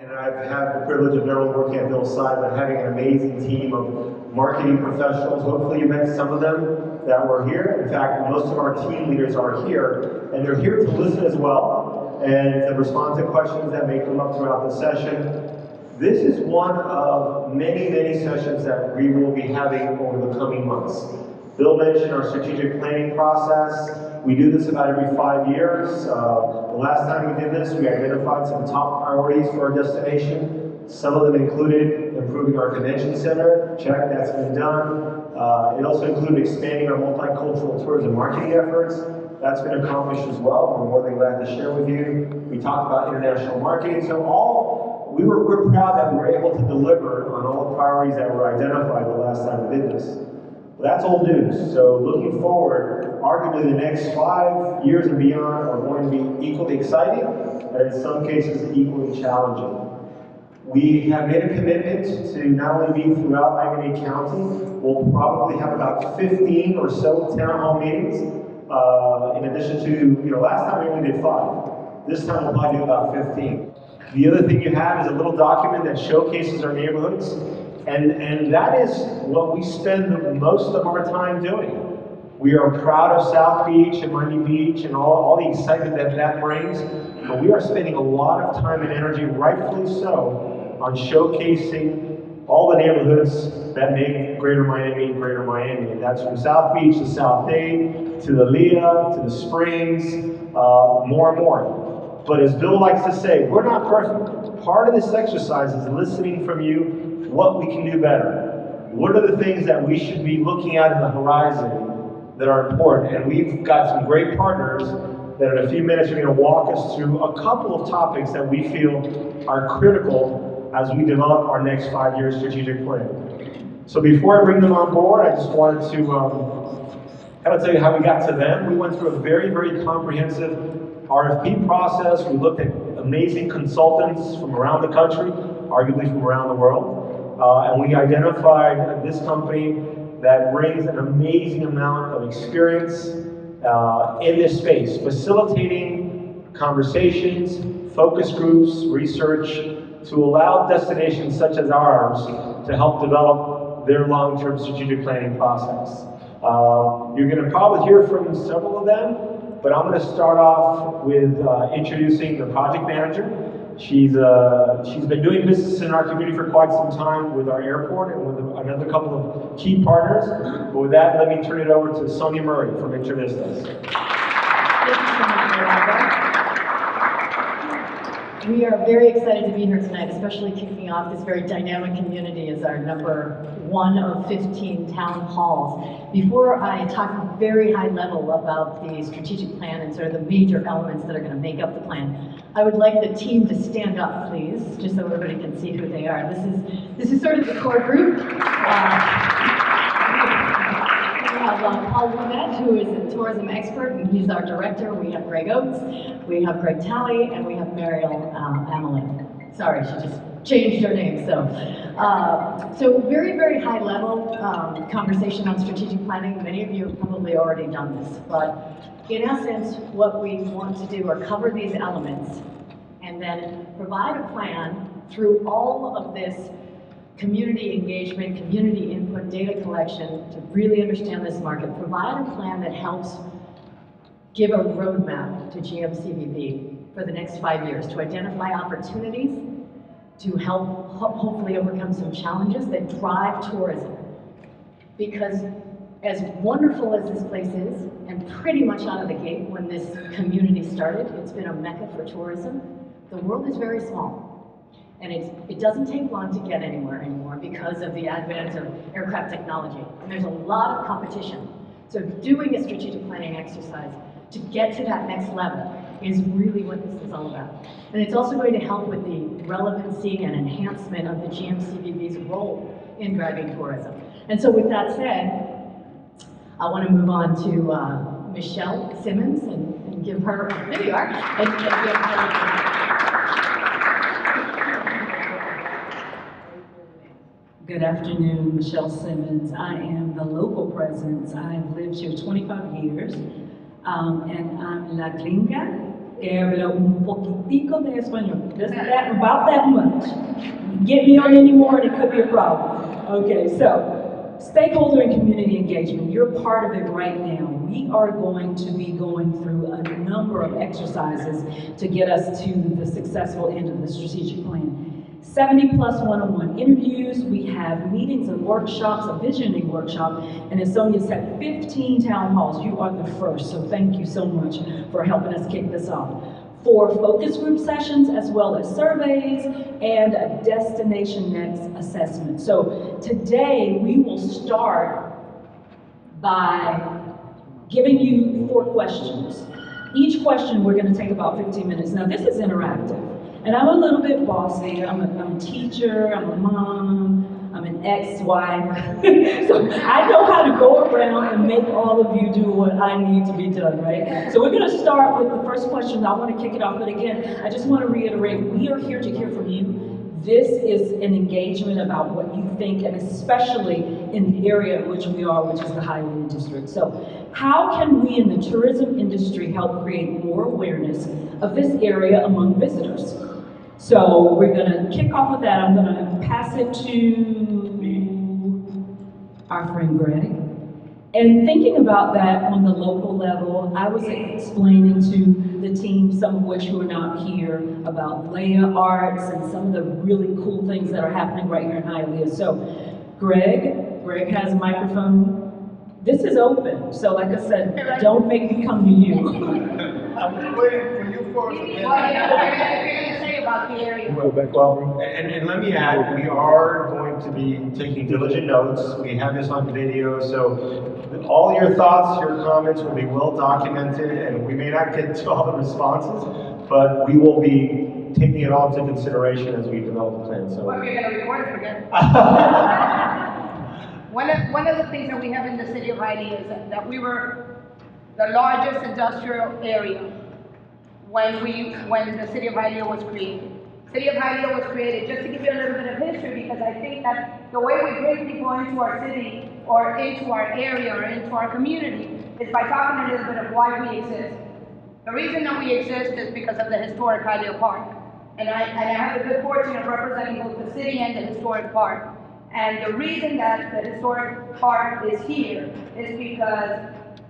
And I've had the privilege of not only working at Bill's side, but having an amazing team of marketing professionals. Hopefully you met some of them that were here. In fact, most of our team leaders are here, and they're here to listen as well, and to respond to questions that may come up throughout the session. This is one of many, many sessions that we will be having over the coming months. Bill mentioned our strategic planning process. We do this about every 5 years. The last time we did this, we identified some top priorities for our destination. Some of them included improving our convention center. Check, that's been done. It also included expanding our multicultural tourism marketing efforts. That's been accomplished as well. We're more than glad to share with you. We talked about international marketing. So we're proud that we were able to deliver on all the priorities that were identified the last time we did this. Well, that's old news. So looking forward, arguably the next 5 years and beyond are going to be equally exciting, and in some cases equally challenging. We have made a commitment to not only be throughout Miami-Dade County. We'll probably have about 15 or so town hall meetings, in addition to, last time we only did 5. This time we'll probably do about 15. The other thing you have is a little document that showcases our neighborhoods, and that is what we spend most of our time doing. We are proud of South Beach and Miami Beach and all the excitement that brings, but we are spending a lot of time and energy, rightfully so, on showcasing all the neighborhoods that make Greater Miami, and that's from South Beach to South Dade, to the Hialeah, to the Springs, more and more. But as Bill likes to say, we're not perfect. Part of this exercise is listening from you what we can do better. What are the things that we should be looking at in the horizon that are important? And we've got some great partners that in a few minutes are going to walk us through a couple of topics that we feel are critical as we develop our next 5-year strategic plan. So before I bring them on board, I just wanted to tell you how we got to them. We went through a very, very comprehensive RFP process. We looked at amazing consultants from around the country, arguably from around the world, and we identified this company that brings an amazing amount of experience in this space, facilitating conversations, focus groups, research, to allow destinations such as ours to help develop their long-term strategic planning process. You're going to probably hear from several of them, but I'm going to start off with introducing the project manager. She's been doing business in our community for quite some time with our airport and with another couple of key partners. But with that, let me turn it over to Sonia Murray from Intervistas. Thank you so much, Rolando. We are very excited to be here tonight, especially kicking off this very dynamic community as our number 1 of 15 town halls. Before I talk very high level about the strategic plan and sort of the major elements that are going to make up the plan, I would like the team to stand up, please, just so everybody can see who they are. This is sort of the core group. We have Paul Lumet, who is a tourism expert, and he's our director. We have Greg Oates, we have Greg Talley, and we have Mariel Amelie. Sorry, she just changed her name. So very, very high level conversation on strategic planning. Many of you have probably already done this, but in essence, what we want to do are cover these elements and then provide a plan through all of this community engagement, community input, data collection to really understand this market. Provide a plan that helps give a roadmap to GMCVB for the next 5 years to identify opportunities, to help hopefully overcome some challenges that drive tourism. Because as wonderful as this place is, and pretty much out of the gate when this community started, it's been a mecca for tourism, the world is very small. And it doesn't take long to get anywhere anymore because of the advent of aircraft technology. And there's a lot of competition. So doing a strategic planning exercise to get to that next level is really what this is all about. And it's also going to help with the relevancy and enhancement of the GMCVB's role in driving tourism. And so with that said, I want to move on to Michelle Simmons and give her, there you are, and give her Good afternoon, Michelle Simmons. I am the local presence. I've lived here 25 years, and I'm La Gringa que habla un poquitico de español. Just that, about that much. Get me on any more and it could be a problem. Okay, so stakeholder and community engagement, you're part of it right now. We are going to be going through a number of exercises to get us to the successful end of the strategic plan. 70 plus one-on-one interviews, we have meetings and workshops, a visioning workshop, and as Sonia said, 15 town halls. You are the first, so thank you so much for helping us kick this off. 4 focus group sessions, as well as surveys, and a Destination Next assessment. So today, we will start by giving you 4 questions. Each question, we're going to take about 15 minutes. Now, this is interactive. And I'm a little bit bossy. I'm a teacher, I'm a mom, I'm an ex-wife. So I know how to go around and make all of you do what I need to be done, right? So we're gonna start with the first question. I wanna kick it off, but again, I just wanna reiterate, we are here to hear from you. This is an engagement about what you think, and especially in the area in which we are, which is the Hialeah district. So how can we in the tourism industry help create more awareness of this area among visitors? So we're gonna kick off with that. I'm gonna pass it to our friend Greg. And thinking about that on the local level, I was explaining to the team, some of which who are not here, about Leah Arts and some of the really cool things that are happening right here in Hialeah. So Greg has a microphone. This is open, so like I said, don't make me come to you. I was waiting for you for a minute. About the area. Well, and let me add, we are going to be taking diligent notes. We have this on video, so all your thoughts, your comments will be well documented, and we may not get to all the responses, but we will be taking it all into consideration as we develop the plan. So. Well, you're going to record it again. One of the things that we have in the city of Hialeah is that we were the largest industrial area when the city of Hialeah was created. City of Hialeah was created, just to give you a little bit of history, because I think that the way we bring people into our city or into our area or into our community is by talking a little bit of why we exist. The reason that we exist is because of the historic Hialeah Park. And I have the good fortune of representing both the city and the historic park. And the reason that the historic park is here is because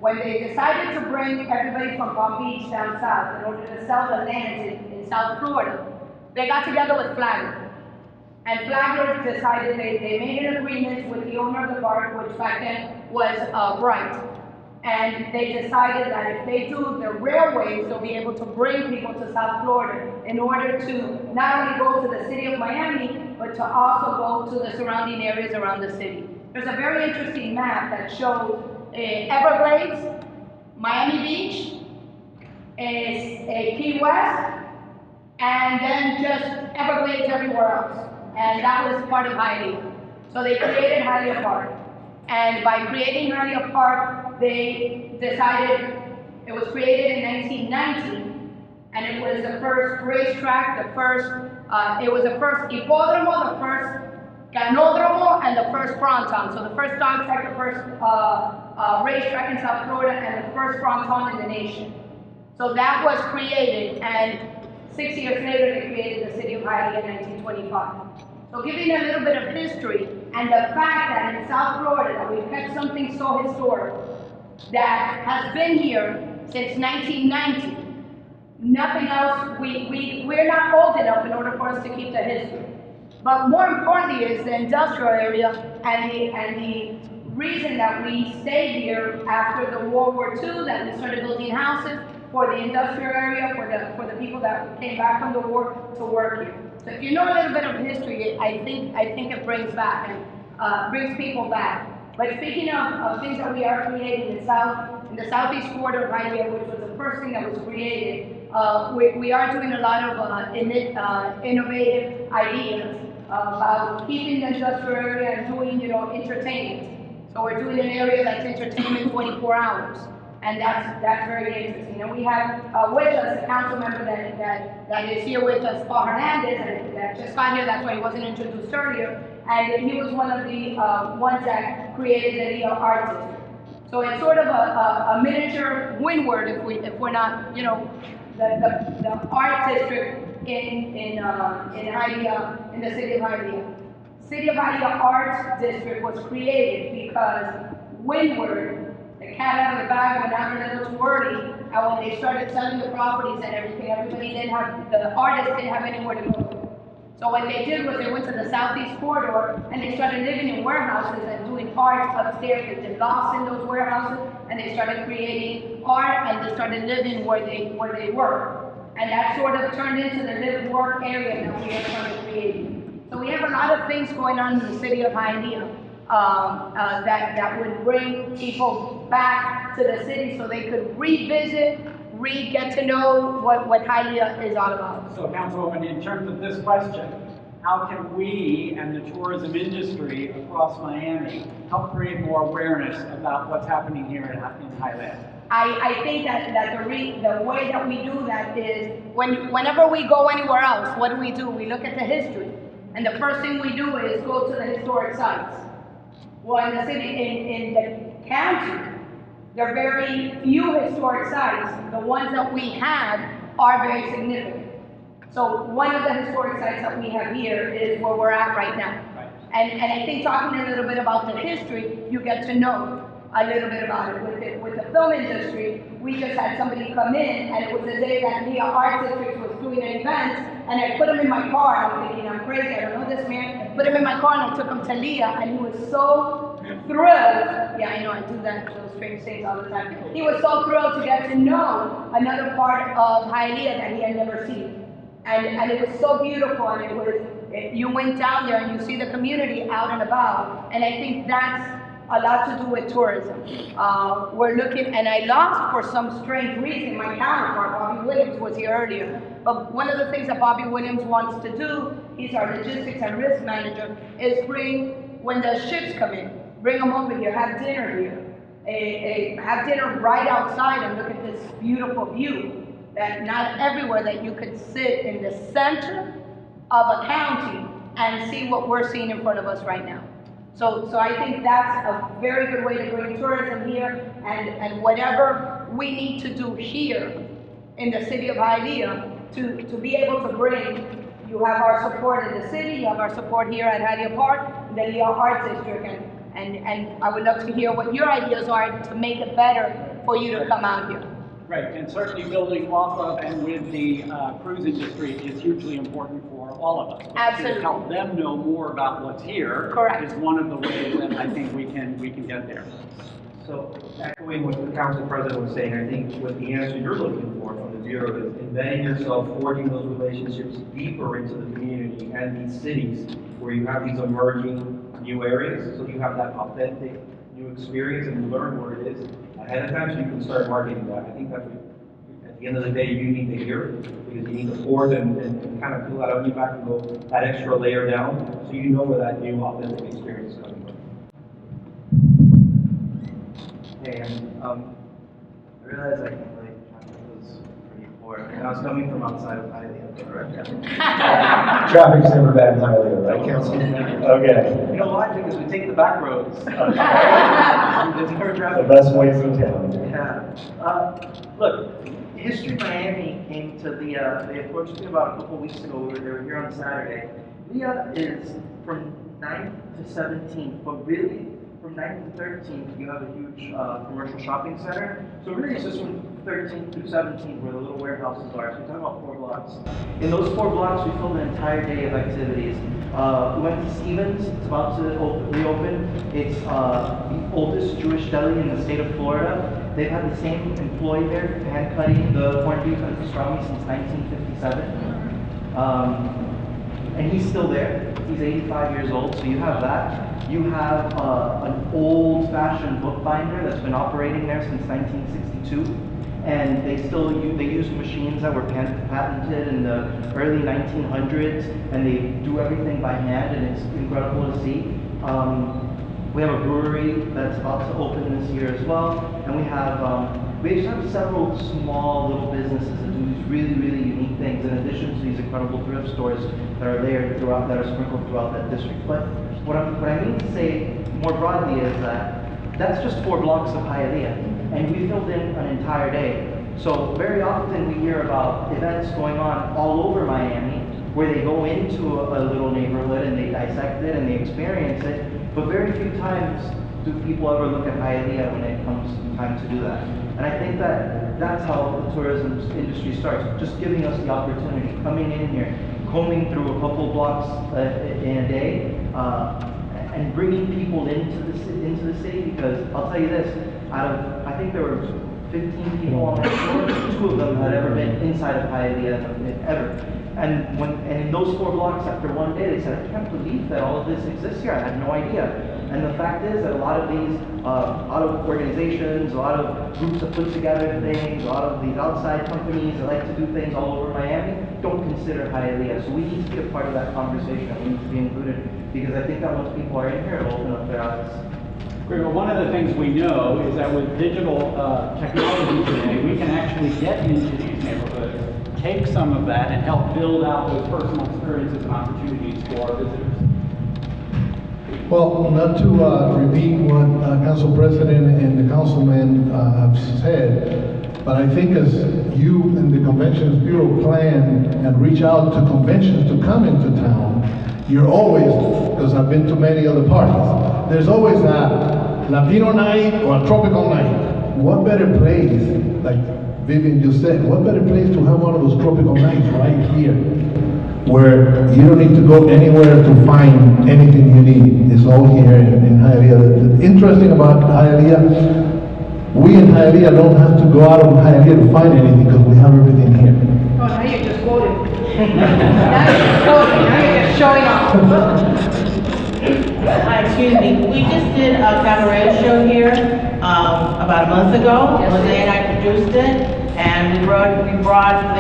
when they decided to bring everybody from Palm Beach down south in order to sell the land in South Florida, they got together with Flagler. And Flagler decided they made an agreement with the owner of the park, which back then was Bright. And they decided that if they do the railways, they'll be able to bring people to South Florida in order to not only go to the city of Miami, but to also go to the surrounding areas around the city. There's a very interesting map that shows Everglades, Miami Beach, Key West, and then just Everglades everywhere else. And that was part of Hialeah. So they created Hialeah Park. And by creating Hialeah Park, they decided, it was created in 1990, and it was the first racetrack, it was the first hippodromo, the first canódromo, and the first fronton. So the first dog track, the first racetrack in South Florida, and the first fronton in the nation. So that was created, and 6 years later, they created the city of Hialeah in 1925. So giving a little bit of history, and the fact that in South Florida, that we've had something so historic that has been here since 1990. Nothing else, we're not old enough in order for us to keep the history. But more importantly is the industrial area and the reason that we stayed here after the World War II, that we started building houses for the industrial area, for the people that came back from the war to work here. So if you know a little bit of history, I think it brings back and brings people back. But speaking of things that we are creating in the southeast quarter of Hialeah, which was the first thing that was created, we are doing a lot of innovative ideas about keeping the industrial area and doing, entertainment. So we're doing an area that's entertainment 24 hours. And that's very interesting. And we have with us a council member that is here with us, Paul Hernandez, that just got here. That's why he wasn't introduced earlier. And he was one of the ones that created the Hialeah Art District. So it's sort of a miniature Windward if we're not, the art district in Hialeah, in the city of Hialeah. City of Hialeah Arts District was created because Windward, the cat out of the bag, went out a little too early, and when they started selling the properties and everything, the artists didn't have anywhere to go. So what they did was they went to the southeast corridor and they started living in warehouses and doing art upstairs. They did lofts in those warehouses and they started creating art and they started living where they were. And that sort of turned into the live-work area that we are trying to create. So we have a lot of things going on in the city of Hialeah that would bring people back to the city so they could revisit, get to know what Hialeah is all about. So, Councilwoman, in terms of this question, how can we and the tourism industry across Miami help create more awareness about what's happening here in Hialeah? I think that the way that we do that is whenever we go anywhere else, what do? We look at the history. And the first thing we do is go to the historic sites. Well, in the city, in the county, there are very few historic sites. The ones that we have are very significant. So one of the historic sites that we have here is where we're at right now. Right. And I think talking a little bit about the history, you get to know a little bit about it. With the film industry, we just had somebody come in, and it was the day that Hialeah Art District was doing an event, and I put him in my car, and I'm thinking, I'm crazy, I don't know this man. I put him in my car, and I took him to Leah, and he was so thrilled. Yeah, I know, I do those strange things all the time. He was so thrilled to get to know another part of Hialeah that he had never seen. And it was so beautiful, and you went down there, and you see the community out and about, and I think that's a lot to do with tourism. We're looking, and I lost for some strange reason, my counterpart, Bobby Williams, was here earlier. But one of the things that Bobby Williams wants to do, he's our logistics and risk manager, is when the ships come in, bring them over here, have dinner here. Have dinner right outside and look at this beautiful view. That not everywhere that you could sit in the center of a county and see what we're seeing in front of us right now. So I think that's a very good way to bring tourism here, and whatever we need to do here in the city of Hialeah to be able to bring, you have our support in the city, you have our support here at Hialeah Park, the Hialeah Art District, and I would love to hear what your ideas are to make it better for you to come out here. Right, and certainly building off of and with the cruise industry is hugely important for all of us. Absolutely. To help them know more about what's here. Correct. Is one of the ways that I think we can get there. So echoing what the council president was saying, I think what the answer you're looking for from the Bureau is embedding yourself, forging those relationships deeper into the community and these cities where you have these emerging new areas, so you have that authentic new experience and you learn where it is ahead of time so you can start marketing that. I think that's what, at the end of the day, you need to hear, because you need to forge and kind of peel that onion back and go that extra layer down so you know where that new authentic experience is coming from. Hey, I realized I can relate. Traffic was pretty poor. And I was coming from outside of Hialeah, correct? Traffic's never bad in Hialeah, right, Council? Okay. You know why? Because we take the back roads. There's more The traffic. best ways in town. Yeah. Look, History Miami came to the, they approached me about a couple weeks ago. They were here on Saturday. Leah is from 9th to 17th, but really, from 9th to 13th, you have a huge commercial shopping center. So really, it's just from 13th through 17th where the little warehouses are. So we're talking about 4 blocks. In those 4 blocks, we filmed an entire day of activities. We went to Stevens. It's about to reopen. It's the oldest Jewish deli in the state of Florida. They've had the same employee there hand cutting the corned beef and pastrami since 1957. And he's still there. He's 85 years old, so you have that. You have an old-fashioned bookbinder that's been operating there since 1962, and they use machines that were patented in the early 1900s, and they do everything by hand, and it's incredible to see. We have a brewery that's about to open this year as well, and we just have several small little businesses that do these really, really unique things in addition to these incredible thrift stores that are layered throughout, that are sprinkled throughout that district. But what I mean to say more broadly is that that's just 4 blocks of Hialeah. and we filled in an entire day. So very often we hear about events going on all over Miami where they go into a little neighborhood and they dissect it and they experience it, but very few times do people ever look at Hialeah when it comes time to do that. And I think that that's how the tourism industry starts, just giving us the opportunity, coming in here, combing through a couple blocks in a day, and bringing people into the city, because I'll tell you this, out of, I think there were 15 people on that tour, 2 of them had ever been inside of Hialeah, ever. And in those 4 blocks after one day, they said, I can't believe that all of this exists here, I had no idea. And the fact is that a lot of these, a lot of organizations, a lot of groups that put together things, a lot of these outside companies that like to do things all over Miami, don't consider Hialeah. So we need to be a part of that conversation, we need to be included, because I think that once people are in here, it'll open up their eyes. Great. Well, one of the things we know is that with digital technology today, we can actually get into these neighborhoods, take some of that, and help build out those personal experiences and opportunities for our visitors. Well, not to repeat what Council President and the councilman have said, but I think as you and the Conventions Bureau plan and reach out to conventions to come into town, you're always, because I've been to many other parties, there's always a Latino night or a tropical night. What better place, like Vivian just said, what better place to have one of those tropical nights right here, where you don't need to go anywhere to find anything you need. It's all here in Hialeah. The interesting about Hialeah, we in Hialeah don't have to go out of Hialeah to find anything because we have everything here. Oh, now you're just quoting. Now you're just quoting, now you're just showing off. Excuse me, we just did a cabaret show here about a month ago. Jose and I produced it, and we brought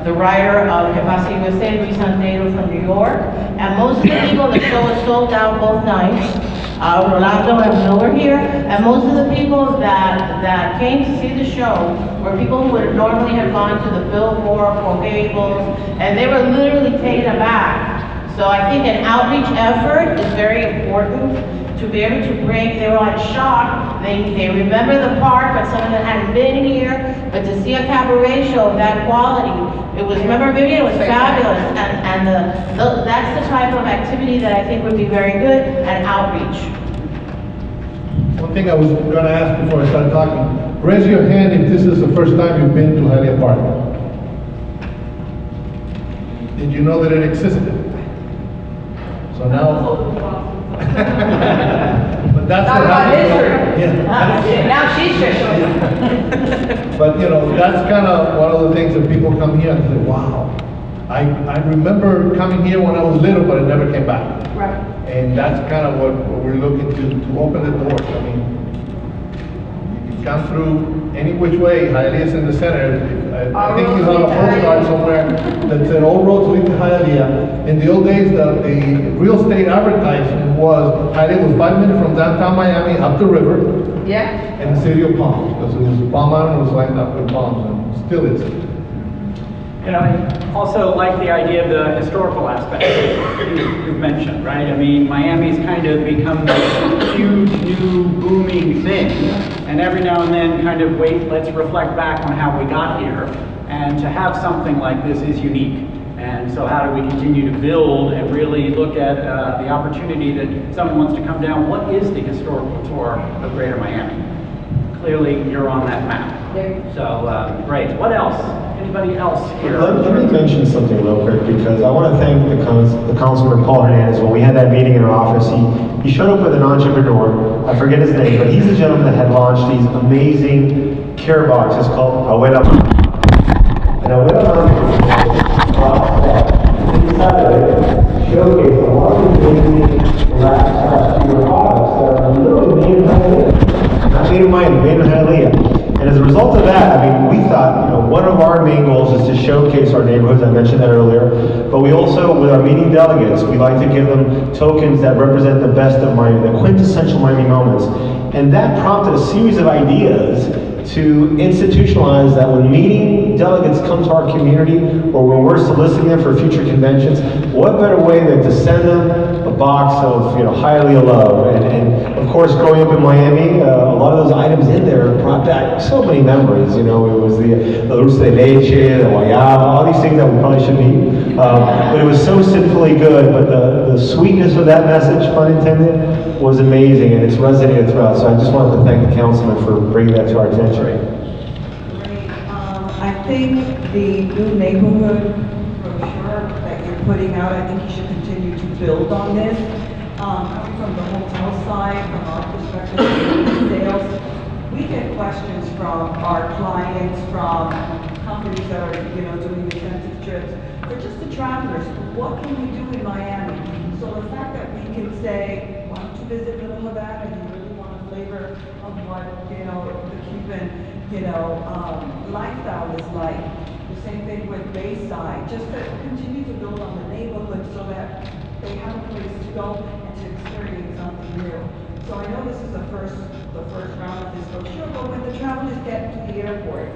the writer of Que Pasa USA, Luis Santero from New York, and most of the people, the show was sold out both nights. Rolando and Bill were here, and most of the people that came to see the show were people who would normally have gone to the Billboard or Gables, and they were literally taken aback. So I think an outreach effort is very important to be able to bring, they were like shocked, they remember the park, but some of them hadn't been here, but to see a cabaret show of that quality, it was, remember Vivian, it was fabulous, and that's the type of activity that I think would be very good, and outreach. One thing I was going to ask before I start talking, raise your hand if this is the first time you've been to Hialeah Park. Did you know that it existed? So now, but that's what happens. Yeah. Now she's fishing. But you know, that's kind of one of the things that people come here and say, wow. I remember coming here when I was little, but I never came back. Right. And that's kind of what we're looking to open the doors. I mean, you can come through any which way. Hialeah's in the center. I think you have a postcard somewhere that said all roads lead to Hialeah. In the old days, the real estate advertisement was Hialeah was 5 minutes from downtown Miami up the river. Yeah. And the city of Palms, because it was Palm Island was lined up with palms, and still is. You know, I also like the idea of the historical aspect you've mentioned, right? I mean, Miami's kind of become this huge, new, booming thing, and every now and then kind of, wait, let's reflect back on how we got here, and to have something like this is unique. And so how do we continue to build and really look at the opportunity that someone wants to come down? What is the historical tour of Greater Miami? Clearly, you're on that map. So, great. What else? Anybody else here? Let me mention something real quick, because I want to thank the Councilman Paul Hernandez. When we had that meeting in our office, he showed up with an entrepreneur. I forget his name, but he's the gentleman that had launched these amazing care boxes called Abuela. And Abuela showcase a lot of amazing products that are literally made in Hialeah. Not made in Miami, made in Hialeah. And as a result of that, I mean, we thought, one of our main goals is to showcase our neighborhoods. I mentioned that earlier. But we also, with our meeting delegates, we like to give them tokens that represent the best of Miami, the quintessential Miami moments. And that prompted a series of ideas to institutionalize that when meeting delegates come to our community, or when we're soliciting them for future conventions, what better way than to send them a box of Hialeah love. And of course, growing up in Miami, a lot of those items in there brought back so many memories. You know, it was the dulce de leche, the guayaba, all these things that we probably shouldn't eat. But it was so sinfully good. But the sweetness of that message, pun intended, was amazing, and it's resonated throughout. So I just wanted to thank the councilman for bringing that to our attention. I think the new neighborhood brochure that you're putting out, I think you should continue to build on this. Coming from the hotel side, from our perspective, sales, we get questions from our clients, from companies that are, doing incentive trips, but just the travelers. What can we do in Miami? So the fact that we can say, why don't you visit Little Havana if you really want a flavor of what, the Cuban, lifestyle is like. The same thing with Bayside. Just to continue to build on the neighborhood so that they have a place to go and to experience something new. So I know this is the first round of this brochure, but when the travelers get to the airport,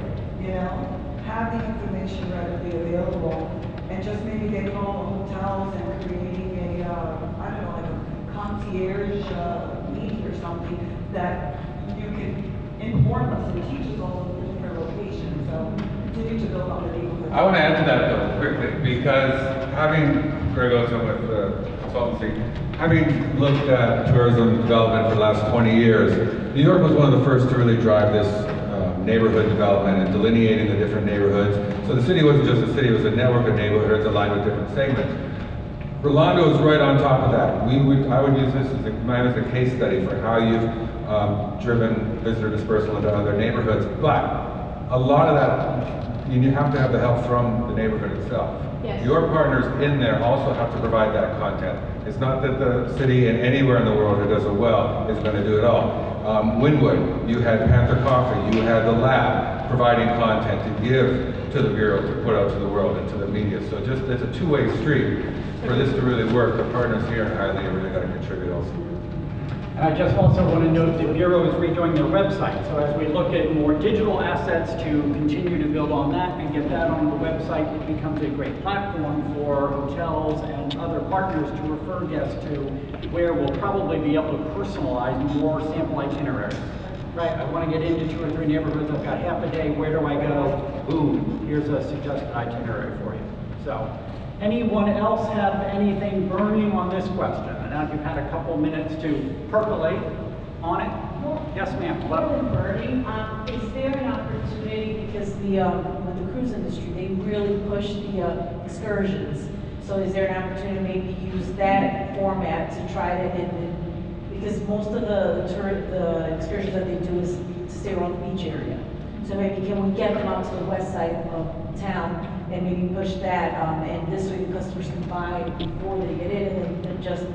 have the information readily available, and just maybe getting all the hotels and creating a, like a concierge meeting or something that you can inform us and teach us all of the different locations. So continue to build on the neighborhood. I want to add to that though quickly, because having Greg Osen with the consultancy, having looked at tourism development for the last 20 years, New York was one of the first to really drive this neighborhood development and delineating the different neighborhoods. So the city wasn't just a city, it was a network of neighborhoods aligned with different segments. Rolando is right on top of that. I would use this as a case study for how you've driven visitor dispersal into other neighborhoods. But a lot of that, you have to have the help from the neighborhood itself. Yes. Your partners in there also have to provide that content. It's not that the city and anywhere in the world who does it well is going to do it all. Wynwood, you had Panther Coffee, you had the lab providing content to give to the Bureau to put out to the world and to the media. So just it's a two-way street. For this to really work, the partners here in Hialeah really got to contribute also. And I just also want to note the Bureau is redoing their website. So as we look at more digital assets to continue to build on that and get that on the website, it becomes a great platform for hotels and other partners to refer guests to, where we'll probably be able to personalize more sample itineraries. Right, I want to get into 2 or 3 neighborhoods, I've got half a day, where do I go? Boom, here's a suggested itinerary for you. So, anyone else have anything burning on this question? I know you've had a couple minutes to percolate on it. Yes, ma'am. Burning, is there an opportunity, because with the cruise industry, they really push the excursions. So is there an opportunity to maybe use that format to try to, because most of the excursions that they do is to stay around the beach area. So maybe can we get them out to the west side of town and maybe push that, and this way the customers can buy before they get in, and then just,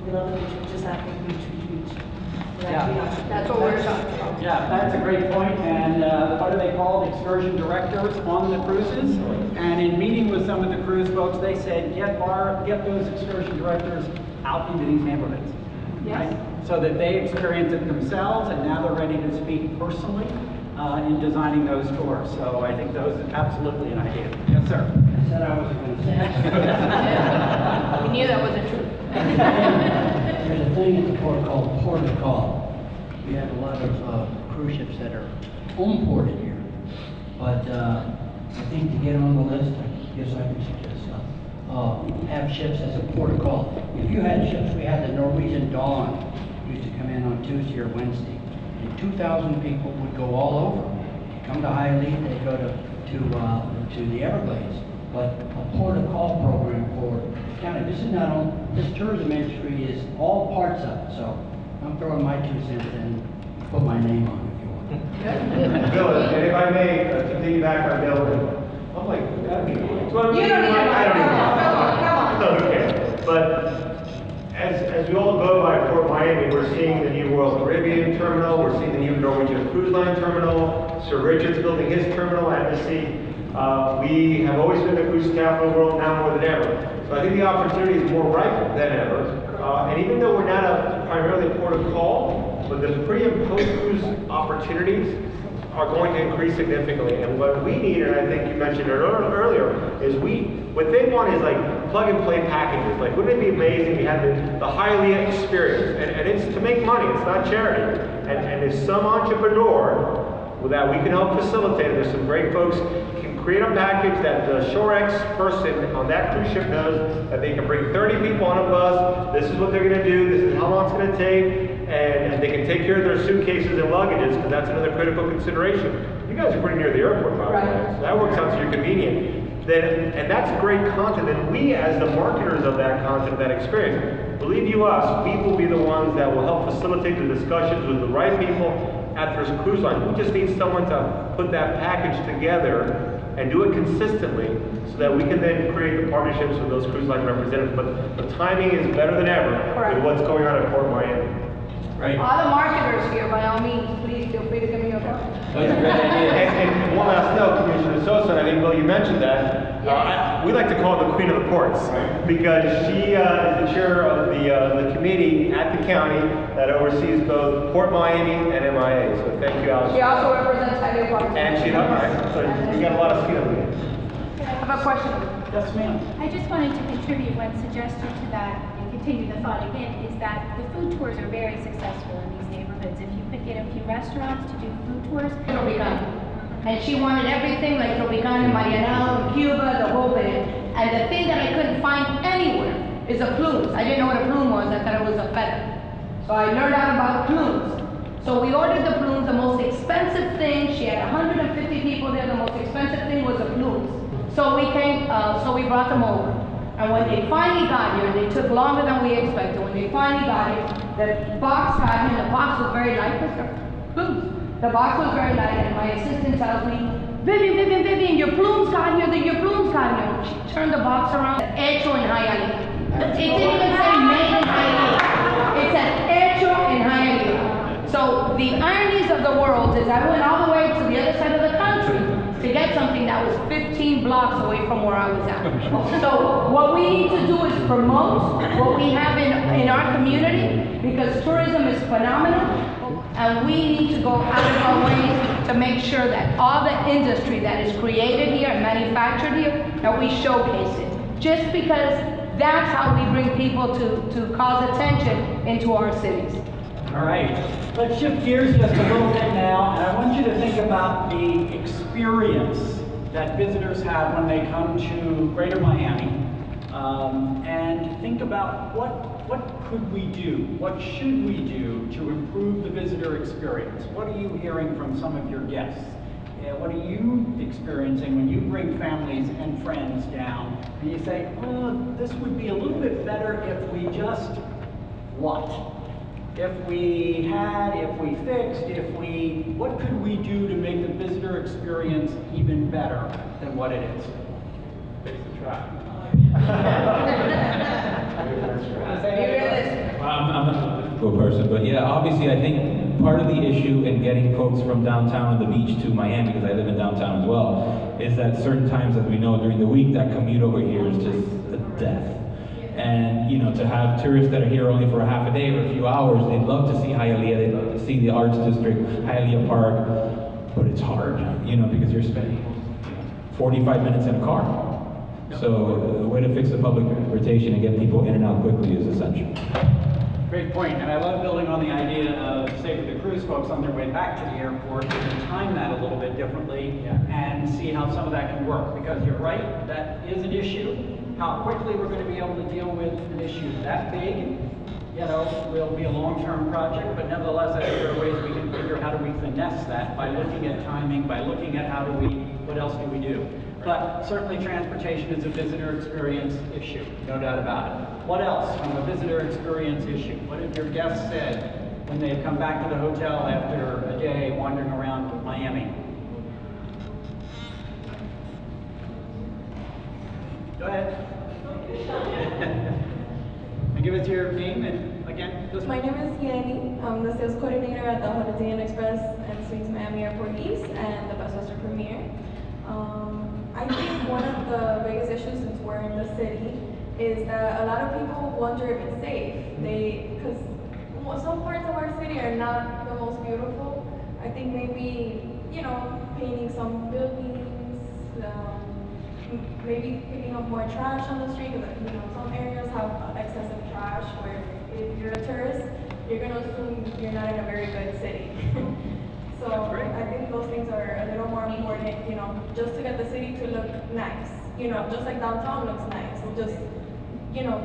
we love the beach, we just have to beach. Yeah. That's what we're talking about. Yeah, that's a great point. And what are they called? Excursion directors on the cruises. And in meeting with some of the cruise folks, they said, get those excursion directors out into these neighborhoods. Yes. Right? So that they experience it themselves, and now they're ready to speak personally in designing those tours. So I think those is absolutely an idea. Yes, sir. I said I wasn't going to say that. We knew that wasn't true. There's a thing at the port called port of call. We have a lot of cruise ships that are home ported here. But I think to get on the list, I guess I can suggest have ships as a port of call. If you had ships, we had the Norwegian Dawn used to come in on Tuesday or Wednesday. And 2,000 people would go all over. Come to Hialeah, they go to the Everglades. But a port of call program for county. This is not on, this tourism industry is all parts of it. So I'm throwing my 2 cents in, put my name on it if you want. Bill, and if I may, to piggyback on Bill, I'm like, that'd be great. You don't need to, come on. Okay, but as we all go by Port Miami, we're seeing the new Royal Caribbean terminal, we're seeing the new Norwegian Cruise Line terminal, Sir Richard's building his terminal at the sea. We have always been the cruise capital of the world, now more than ever. So I think the opportunity is more ripe than ever. And even though we're not primarily a port of call, but the pre and post cruise opportunities are going to increase significantly. And what we need, and I think you mentioned it earlier, is what they want is like plug and play packages. Like, wouldn't it be amazing to have the Hialeah experience? And it's to make money, it's not charity. And if some entrepreneur that we can help facilitate, there's some great folks, can create a package that the ShoreX person on that cruise ship knows that they can bring 30 people on a bus, this is what they're gonna do, this is how long it's gonna take, and they can take care of their suitcases and luggages, because that's another critical consideration. You guys are pretty near the airport, by the way, so that works out to your convenience. And that's great content, and we as the marketers of that content, that experience, believe you us, we will be the ones that will help facilitate the discussions with the right people at this cruise line. We just need someone to put that package together and do it consistently so that we can then create the partnerships with those cruise line representatives. But the timing is better than ever with what's going on at Port Miami. Right. All the marketers here, by all means, please feel free to give me your call. That's a great idea. And one last note, Commissioner Sosa, and I think, Bill, you mentioned that. We like to call her the Queen of the Ports because she is the chair of the committee at the county that oversees both Port Miami and MIA. So thank you, Alex. She also represents Hialeah Park. And she does, right? So you got a lot of skin in the game. I have a question. Yes, ma'am. I just wanted to contribute one suggestion to that and continue the thought again, is that the food tours are very successful in these neighborhoods. If you could get a few restaurants to do food tours. And she wanted everything like Tropican and Marianao and Cuba, the whole bit. And the thing that I couldn't find anywhere is a plume. I didn't know what a plume was, I thought it was a feather. So I learned out about plumes. So we ordered the plumes, the most expensive thing, she had 150 people there, the most expensive thing was the plumes. So we brought them over. And when they finally got here, they took longer than we expected. When they finally got here, the box got here, and the box was very light because they're plumes. The box was very light, and my assistant tells me, Vivian, your plumes got here, your plumes got here. She turned the box around, hecho in Hialeah. It didn't even say made in Hialeah. It said hecho in Hialeah. So the ironies of the world is I went all the way to the other side of the country to get something that was 15 blocks away from where I was at. So what we need to do is promote what we have in our community, because tourism is phenomenal. And we need to go out of our way to make sure that all the industry that is created here and manufactured here, that we showcase it. Just because that's how we bring people to cause attention into our cities. All right, let's shift gears just a little bit now, and I want you to think about the experience that visitors have when they come to Greater Miami, and think about what could we do, what should we do to improve the visitor experience? What are you hearing from some of your guests? What are you experiencing when you bring families and friends down and you say, oh, this would be a little bit better if we just what? If we fixed, what could we do to make the visitor experience even better than what it is? Fix the traffic. I'm not a political person, but yeah, obviously I think part of the issue in getting folks from downtown and the beach to Miami, because I live in downtown as well, is that certain times, as we know, during the week, that commute over here is just a death. And, you know, to have tourists that are here only for a half a day or a few hours, they'd love to see Hialeah, they'd love to see the Arts District, Hialeah Park, but it's hard, you know, because you're spending 45 minutes in a car. So the way to fix the public transportation and get people in and out quickly is essential. Great point, and I love building on the idea of, say, for the cruise folks on their way back to the airport, we can time that a little bit differently and see how some of that can work. Because you're right, that is an issue. How quickly we're going to be able to deal with an issue that big, you know, will be a long-term project, but nevertheless, I think there are ways we can figure how do we finesse that by looking at timing, by looking at what else do we do. But certainly transportation is a visitor experience issue, no doubt about it. What else from a visitor experience issue? What have your guests said when they've come back to the hotel after a day wandering around Miami? Go ahead. And give us your name and again. My name is Yanni. I'm the sales coordinator at the Holiday Inn Express and Suites Miami Airport East and the Best Western Premier. I think one of the biggest issues since we're in the city is that a lot of people wonder if it's safe. Because some parts of our city are not the most beautiful. I think maybe you know, painting some buildings, maybe picking up more trash on the street, because you know, some areas have excessive trash where if you're a tourist, you're going to assume you're not in a very good city. So I think those things are a little more important, you know, just to get the city to look nice. You know, just like downtown looks nice. Just, you know,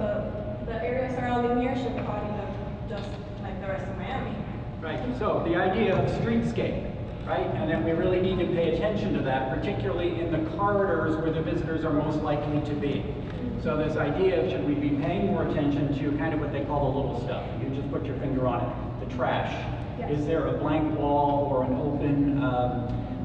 the area surrounding here should probably look just like the rest of Miami. Right, so the idea of streetscape, right? And then we really need to pay attention to that, particularly in the corridors where the visitors are most likely to be. So this idea of should we be paying more attention to kind of what they call the little stuff. You just put your finger on it, the trash. Yes. Is there a blank wall or an open,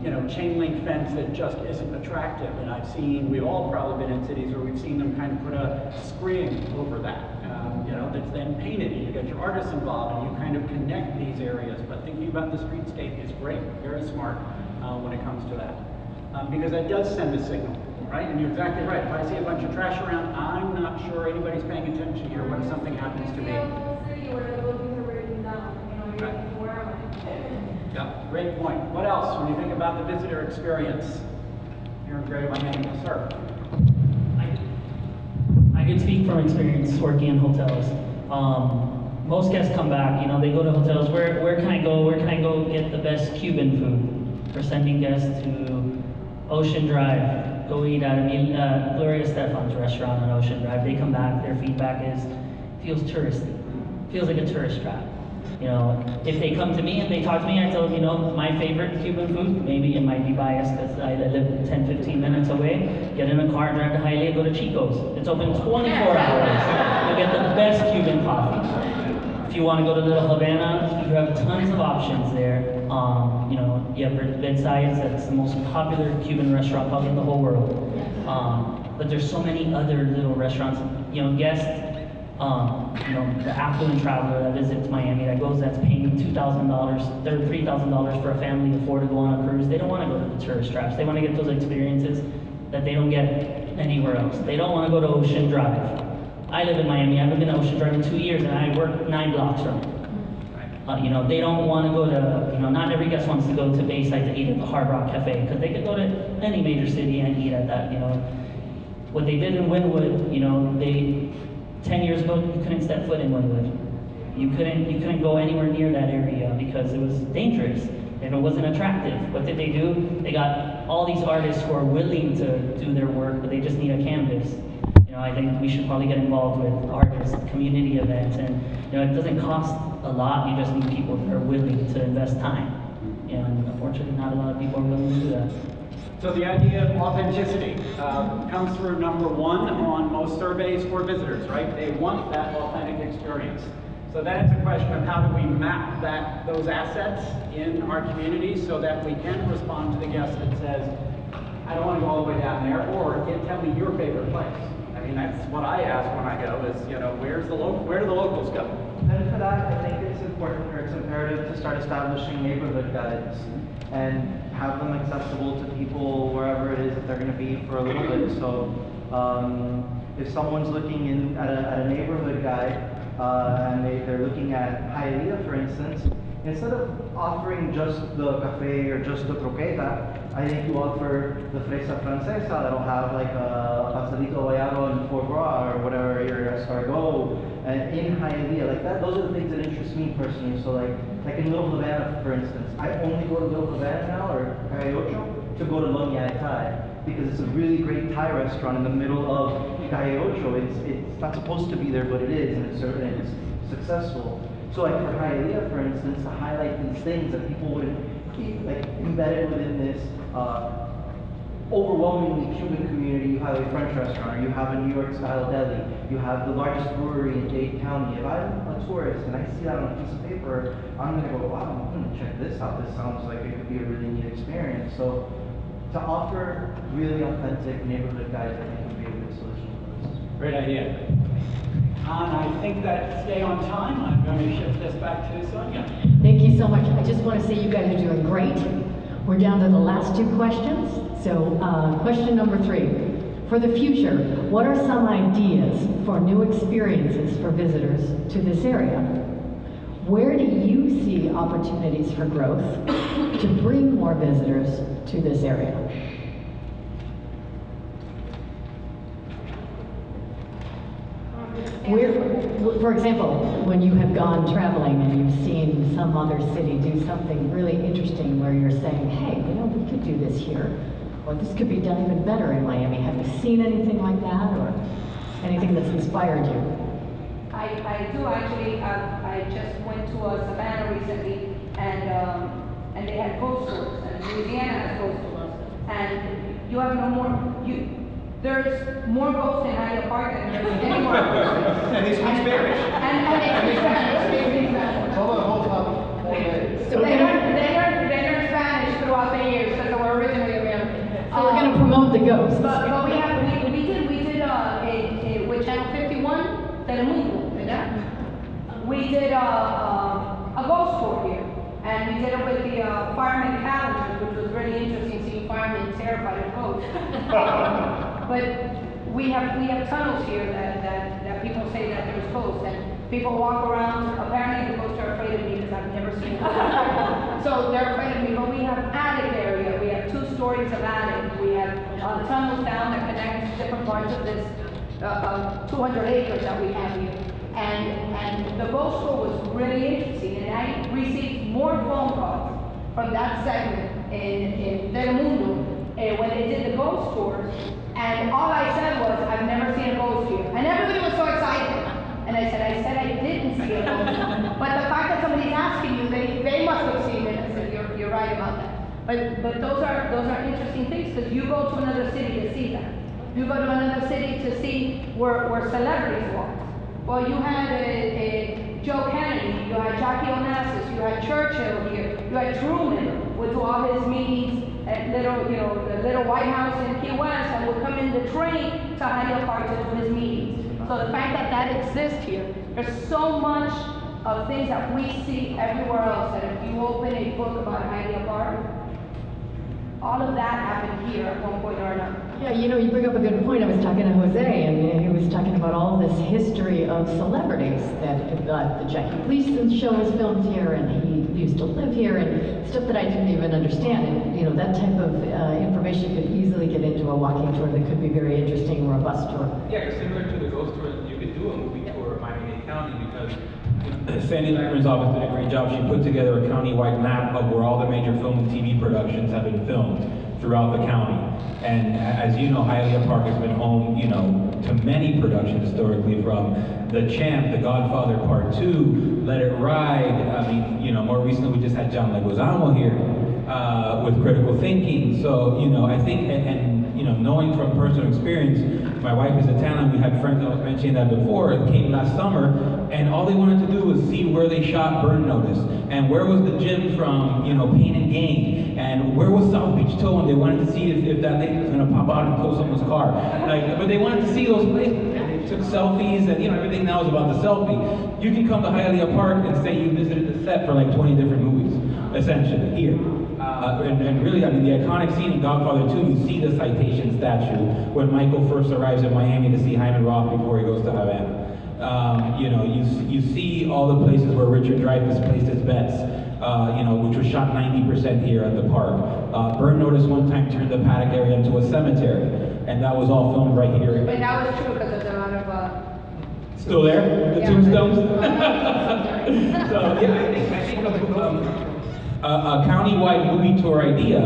you know, chain link fence that just isn't attractive? And I've seen, we've all probably been in cities where we've seen them kind of put a screen over that, you know, that's then painted, and you get your artists involved, and you kind of connect these areas. But thinking about the streetscape is great, very smart when it comes to that. Because that does send a signal, right? And you're exactly right. If I see a bunch of trash around, I'm not sure anybody's paying attention here when something happens to me. Yeah, great point. What else when you think about the visitor experience here in Greater Miami? Sir? I can speak from experience working in hotels. Most guests come back, you know, they go to hotels. Where can I go? Where can I go get the best Cuban food? We're sending guests to Ocean Drive. Go eat at Gloria Estefan's restaurant on Ocean Drive. They come back, their feedback is, feels touristy. Feels like a tourist trap. You know, if they come to me and they talk to me, I tell them, you know, my favorite Cuban food, maybe it might be biased because I live 10, 15 minutes away, get in a car, drive to Hialeah, go to Chico's. It's open 24 hours. You'll get the best Cuban coffee. If you want to go to Little Havana, you have tons of options there. You know, you have Bedsides, that's the most popular Cuban restaurant probably in the whole world. But there's so many other little restaurants. You know, guests, you know, the affluent traveler that visits Miami, that's paying $2,000, $3,000 for a family of 4 to go on a cruise. They don't want to go to the tourist traps. They want to get those experiences that they don't get anywhere else. They don't want to go to Ocean Drive. I live in Miami. I haven't been to Ocean Drive in 2 years, and I work 9 blocks from it. You know, they don't want to go to, you know, not every guest wants to go to Bayside to eat at the Hard Rock Cafe, because they could go to any major city and eat at that, you know. What they did in Wynwood, you know, 10 years ago, you couldn't step foot in Wynwood. You couldn't go anywhere near that area because it was dangerous and it wasn't attractive. What did they do? They got all these artists who are willing to do their work, but they just need a canvas. You know, I think we should probably get involved with artists, community events, and you know, it doesn't cost a lot. You just need people that are willing to invest time. And unfortunately, not a lot of people are willing to do that. So the idea of authenticity comes through number 1 on most surveys for visitors, right? They want that authentic experience. So then it's a question of how do we map those assets in our community so that we can respond to the guest that says, I don't want to go all the way down there, or tell me your favorite place. I mean, that's what I ask when I go is, you know, where do the locals go? And for that, I think it's important or it's imperative to start establishing neighborhood guides and have them accessible to people wherever it is that they're going to be for a little bit. So if someone's looking at a neighborhood guide and they're looking at Hialeah, for instance, instead of offering just the cafe or just the croqueta, I think you offer the fresa francesa that'll have like a pastelito guayabo and foie gras or whatever, your escargot, and in Hialeah, like that. Those are the things that interest me personally. So like in Little Havana, for instance, I only go to Little Havana now, or Calle Ocho, to go to Long Yai Thai, because it's a really great Thai restaurant in the middle of Calle Ocho. It's not supposed to be there, but it is, and it's successful. So like for Hialeah, for instance, to highlight these things that people wouldn't keep like embedded within this overwhelmingly Cuban community, you have a French restaurant, or you have a New York style deli, you have the largest brewery in Dade County. If I'm a tourist and I see that on a piece of paper, I'm gonna go, wow, I'm gonna check this out. This sounds like it could be a really neat experience. So to offer really authentic neighborhood guides, I think would be a good solution for this. Great idea. I think that stay on time. I'm going to shift this back to Sonia. Thank you so much. I just want to say you guys are doing great. We're down to the last 2 questions. So question number 3. For the future, what are some ideas for new experiences for visitors to this area? Where do you see opportunities for growth to bring more visitors to this area? For example, when you have gone traveling and you've seen some other city do something really interesting where you're saying, hey, you know, we could do this here, or this could be done even better in Miami. Have you seen anything like that, or anything that's inspired you? I do actually. I just went to Savannah recently, and they had ghost tours, and Louisiana has ghost tours, and you have no more. There's more ghosts in Hialeah Park than there's anywhere else. And they speak Spanish. And they speak Spanish. Hold on. So they learn Spanish throughout the years because they were originally American. So we're going to promote the ghosts. But we did with Channel 51, Telemundo, ¿verdad? We did a ghost tour here. And we did it with the fireman calendars, which was really interesting, seeing firemen terrified of ghosts. But we have tunnels here that people say that there's ghosts, and people walk around. Apparently the ghosts are afraid of me because I've never seen them. So they're afraid of me. But we have attic area. We have 2 stories of attic. We have tunnels down that connect different parts of this 200 acres that we have here. And the ghost tour was really interesting, and I received more phone calls from that segment in Telemundo when they did the ghost tours, and all I said was, I've never seen a ghost here. And everybody was so excited. And I said I didn't see a ghost. But the fact that somebody's asking you, they must have seen it. I said, you're right about that. But those are interesting things, because you go to another city to see that. You go to another city to see where celebrities walk. Well, you had Joe Kennedy, you had Jackie Onassis, you had Churchill here, you had Truman would do all his meetings at the little White House in Key West, and would come in the train to Hialeah Park to do his meetings. So the fact that exists here, there's so much of things that we see everywhere else, that if you open a book about Hialeah Park, all of that happened here at one point or another. Yeah, you know, you bring up a good point. I was talking to Jose, and he was talking about all this history of celebrities that the Jackie Gleason show was filmed here, and he used to live here, and stuff that I didn't even understand. And, you know, that type of information could easily get into a walking tour that could be very interesting, or a bus tour. Yeah, similar to the ghost tour, you could do a movie tour of Miami-Dade County, because Sandy Lackman's office did a great job. She put together a county-wide map of where all the major film and TV productions have been filmed throughout the county. And as you know, Hialeah Park has been home, you know, to many productions historically, from The Champ, The Godfather Part 2, Let It Ride. I mean, you know, more recently we just had John Leguizamo here with Critical Thinking. So, you know, I think, and you know, knowing from personal experience, my wife is Italian, we had friends, I was mentioning that before, that came last summer, and all they wanted to do was see where they shot Burn Notice, and where was the gym from, you know, Pain and Gain, and where was South Beach Towing. They wanted to see if that lady was going to pop out and tow someone's car. Like, but they wanted to see those places, and they took selfies, and you know, everything now is about the selfie. You can come to Hialeah Park and say you visited the set for like 20 different movies, essentially, here. And really, I mean, the iconic scene in Godfather 2, you see the citation statue when Michael first arrives in Miami to see Hyman Roth before he goes to Havana. You know, you see all the places where Richard Dreyfuss placed his bets, you know, which was shot 90% here at the park. Burn Notice one time turned the paddock area into a cemetery, and that was all filmed right here. But that was true, because there's a lot of... Still there? The tombstones? So, yeah, I think a county-wide movie tour idea,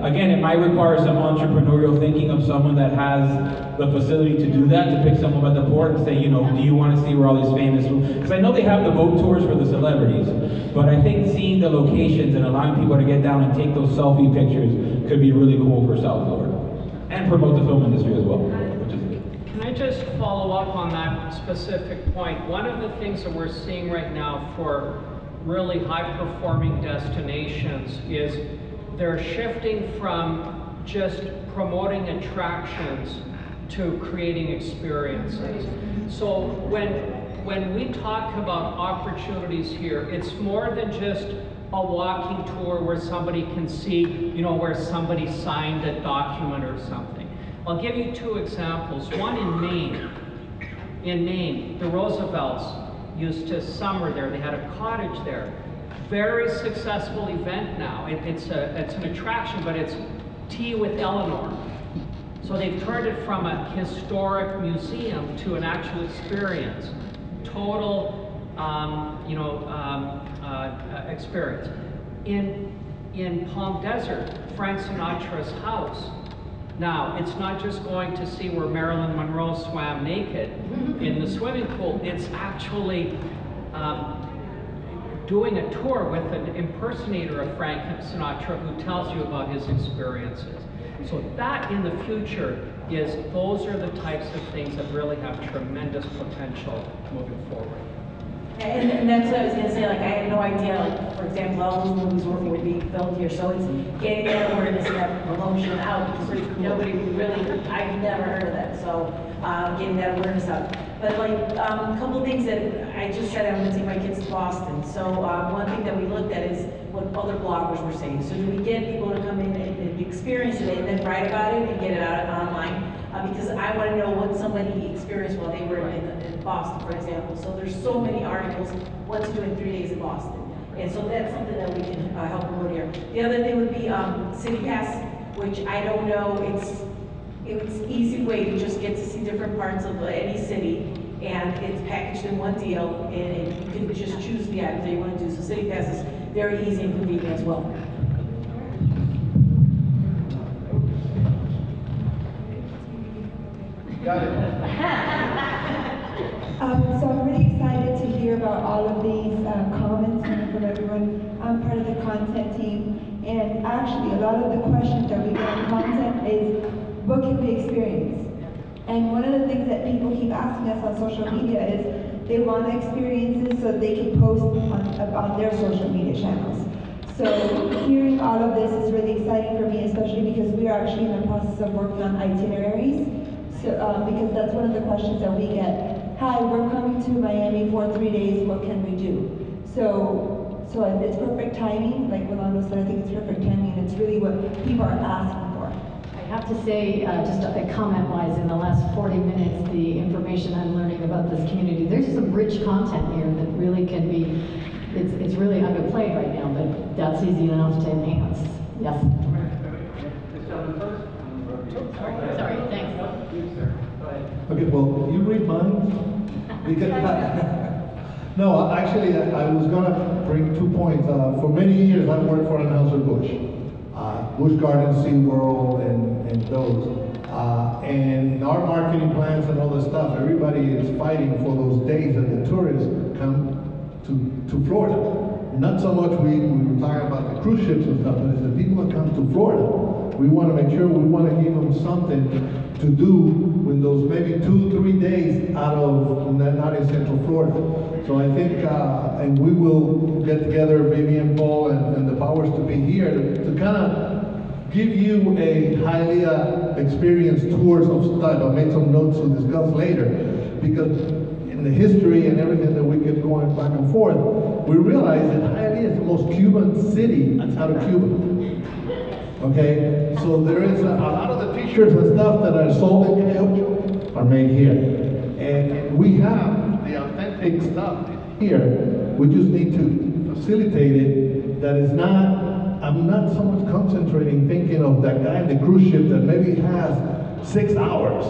again, it might require some entrepreneurial thinking of someone that has the facility to do that, to pick someone at the port and say, you know, do you want to see where all these famous, because I know they have the boat tours for the celebrities, but I think seeing the locations and allowing people to get down and take those selfie pictures could be really cool for South Florida, and promote the film industry as well. Can I just follow up on that specific point? One of the things that we're seeing right now for really high-performing destinations is they're shifting from just promoting attractions to creating experiences. So when we talk about opportunities here, it's more than just a walking tour where somebody can see, you know, where somebody signed a document or something. I'll give you 2 examples. One in Maine. In Maine, the Roosevelts used to summer there. They had a cottage there. Very successful event now. It's an attraction, but it's Tea with Eleanor. So they've turned it from a historic museum to an actual experience. Total, experience. In Palm Desert, Frank Sinatra's house. Now, it's not just going to see where Marilyn Monroe swam naked in the swimming pool. It's actually doing a tour with an impersonator of Frank Sinatra who tells you about his experiences. So that in the future those are the types of things that really have tremendous potential moving forward. And that's what I was going to say, like, I had no idea, like, for example, all those movies were being filmed here, so it's getting that awareness and that promotion out, because nobody really, I've never heard of that, so getting that awareness out. But like, a couple of things that I just said, I'm going to take my kids to Boston, so one thing that we looked at is what other bloggers were saying. So do we get people to come in and experience it and then write about it and get it out online? Because I want to know what somebody experienced while they were in Boston, for example. So there's so many articles, what to do in 3 days in Boston. And so that's something that we can help promote here. The other thing would be City Pass, which I don't know, it's easy way to just get to see different parts of any city, and it's packaged in one deal, and you can just choose the items that you want to do. So City Pass is very easy and convenient as well. Got it. So I'm really excited to hear about all of these comments from everyone. I'm part of the content team, and actually a lot of the questions that we get on content is, what can we experience? And one of the things that people keep asking us on social media is they want experiences so they can post on their social media channels. So hearing all of this is really exciting for me, especially because we are actually in the process of working on itineraries. So, because that's one of the questions that we get. Hi, we're coming to Miami for 3 days, what can we do? So it's perfect timing, like Rolando said, I think it's perfect timing, and it's really what people are asking for. I have to say, just a comment-wise, in the last 40 minutes, the information I'm learning about this community, there's some rich content here that really can be, it's really underplayed right now, but that's easy enough to enhance. Yes? Sorry, thanks. Okay, well, you read mine. Because no, actually, I was gonna bring 2 points. For many years, I worked for Anheuser-Busch, Busch Gardens, SeaWorld, and those. And our marketing plans and all this stuff, everybody is fighting for those days that the tourists come to Florida. Not so much we were talking about the cruise ships and stuff, but it's the people that come to Florida. We want to make sure we want to give them something to do when those maybe 2-3 days out of not in Central Florida. So I think, and we will get together, Vivian, Paul, and the powers to be here to kind of give you a Hialeah experience tours of style. I made some notes to discuss later, because in the history and everything that we get going back and forth, we realize that Hialeah is the most Cuban city out of Cuba. Okay, so there is a lot of the t-shirts and stuff that are sold in Hialeah are made here. And we have the authentic stuff here. We just need to facilitate it. That is not, I'm not so much concentrating thinking of that guy in the cruise ship that maybe has 6 hours.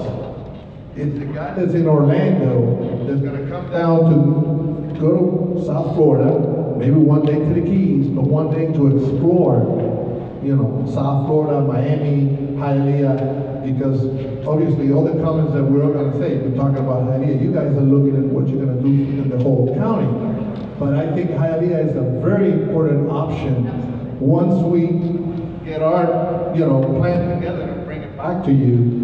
It's the guy that's in Orlando that's gonna come down to go to South Florida, maybe one day to the Keys, but one day to explore, you know, South Florida, Miami, Hialeah, because obviously all the comments that we're all gonna say, we're talking about Hialeah, you guys are looking at what you're gonna do in the whole county. But I think Hialeah is a very important option once we get our, you know, plan together and bring it back to you,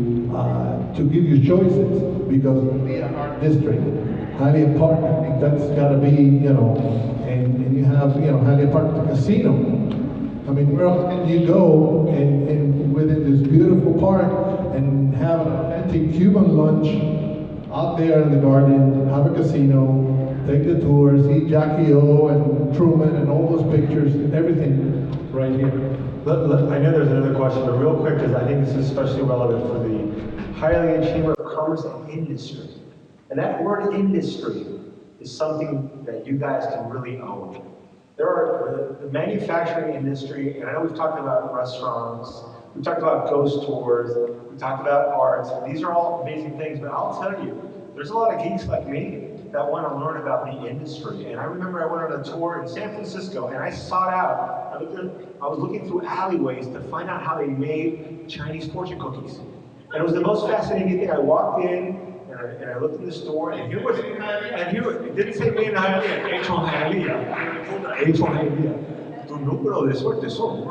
to give you choices, because we are our district. Hialeah Park, I think that's gotta be, you know, and you have, you know, Hialeah Park, the casino. I mean, where else can you go and within this beautiful park and have an authentic Cuban lunch out there in the garden, have a casino, take the tour, see Jackie O and Truman and all those pictures, everything right here. I know there's another question, but real quick, because I think this is especially relevant for the Hialeah Chamber of Commerce and Industry. And that word industry is something that you guys can really own. There are the manufacturing industry, and I know we've talked about restaurants, we talked about ghost tours, we talked about arts. These are all amazing things, but I'll tell you, there's a lot of geeks like me that want to learn about the industry. And I remember I went on a tour in San Francisco, and I sought out, I was looking through alleyways to find out how they made Chinese fortune cookies. And it was the most fascinating thing. I walked in, and I looked in the store, and here it didn't say made in Hialeah, hecho en Hialeah. Hecho en Hialeah. Tu número de suerte son.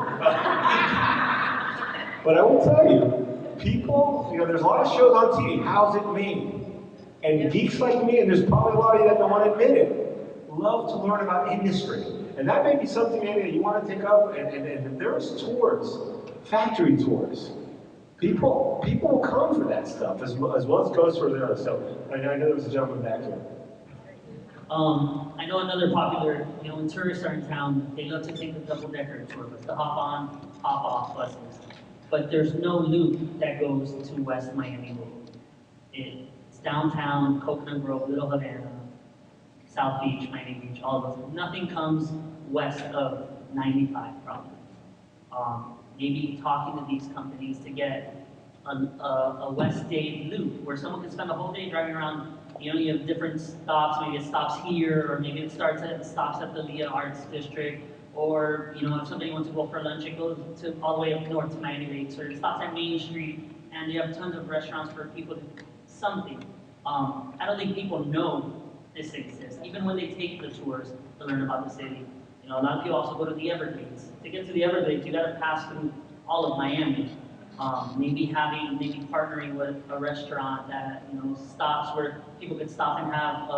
But I will tell you, people, there's a lot of shows on TV, how's it made? And geeks like me, and there's probably a lot of you that don't want to admit it, love to learn about industry. And that may be something maybe that you want to take up, and there's tours, factory tours. People will come for that stuff, as well as goes for there. So I know there was a gentleman back here. I know another popular, when tourists are in town, they love to take the double-decker tour bus, the hop-on, hop-off buses. But there's no loop that goes to West Miami. It's downtown, Coconut Grove, Little Havana, South Beach, Miami Beach, all of those. Nothing comes west of 95 probably. Maybe talking to these companies to get a West Day loop where someone can spend the whole day driving around. You have different stops. Maybe it stops here, or maybe it stops at the Leah Arts District, or if somebody wants to go for lunch, it goes all the way up north to Miami Lakes, or it stops at Main Street, and you have tons of restaurants for people to something. I don't think people know this exists, even when they take the tours to learn about the city. A lot of people also go to the Everglades. To get to the Everglades, you got to pass through all of Miami. Maybe partnering with a restaurant that stops where people could stop and have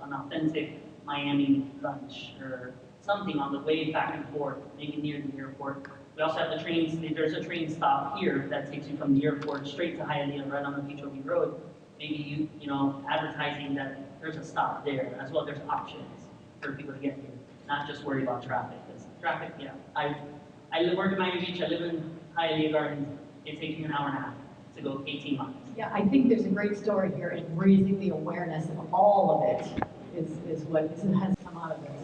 an authentic Miami lunch or something on the way back and forth, maybe near the airport. We also have the trains. There's a train stop here that takes you from the airport straight to Hialeah, right on the Beach Obi Road. Maybe advertising that there's a stop there as well. There's options for people to get here. Not just worry about traffic, because traffic, yeah. I work in Miami Beach, I live in Hialeah Gardens. It takes me an hour and a half to go 18 miles. Yeah, I think there's a great story here, and raising the awareness of all of it is what has come out of this,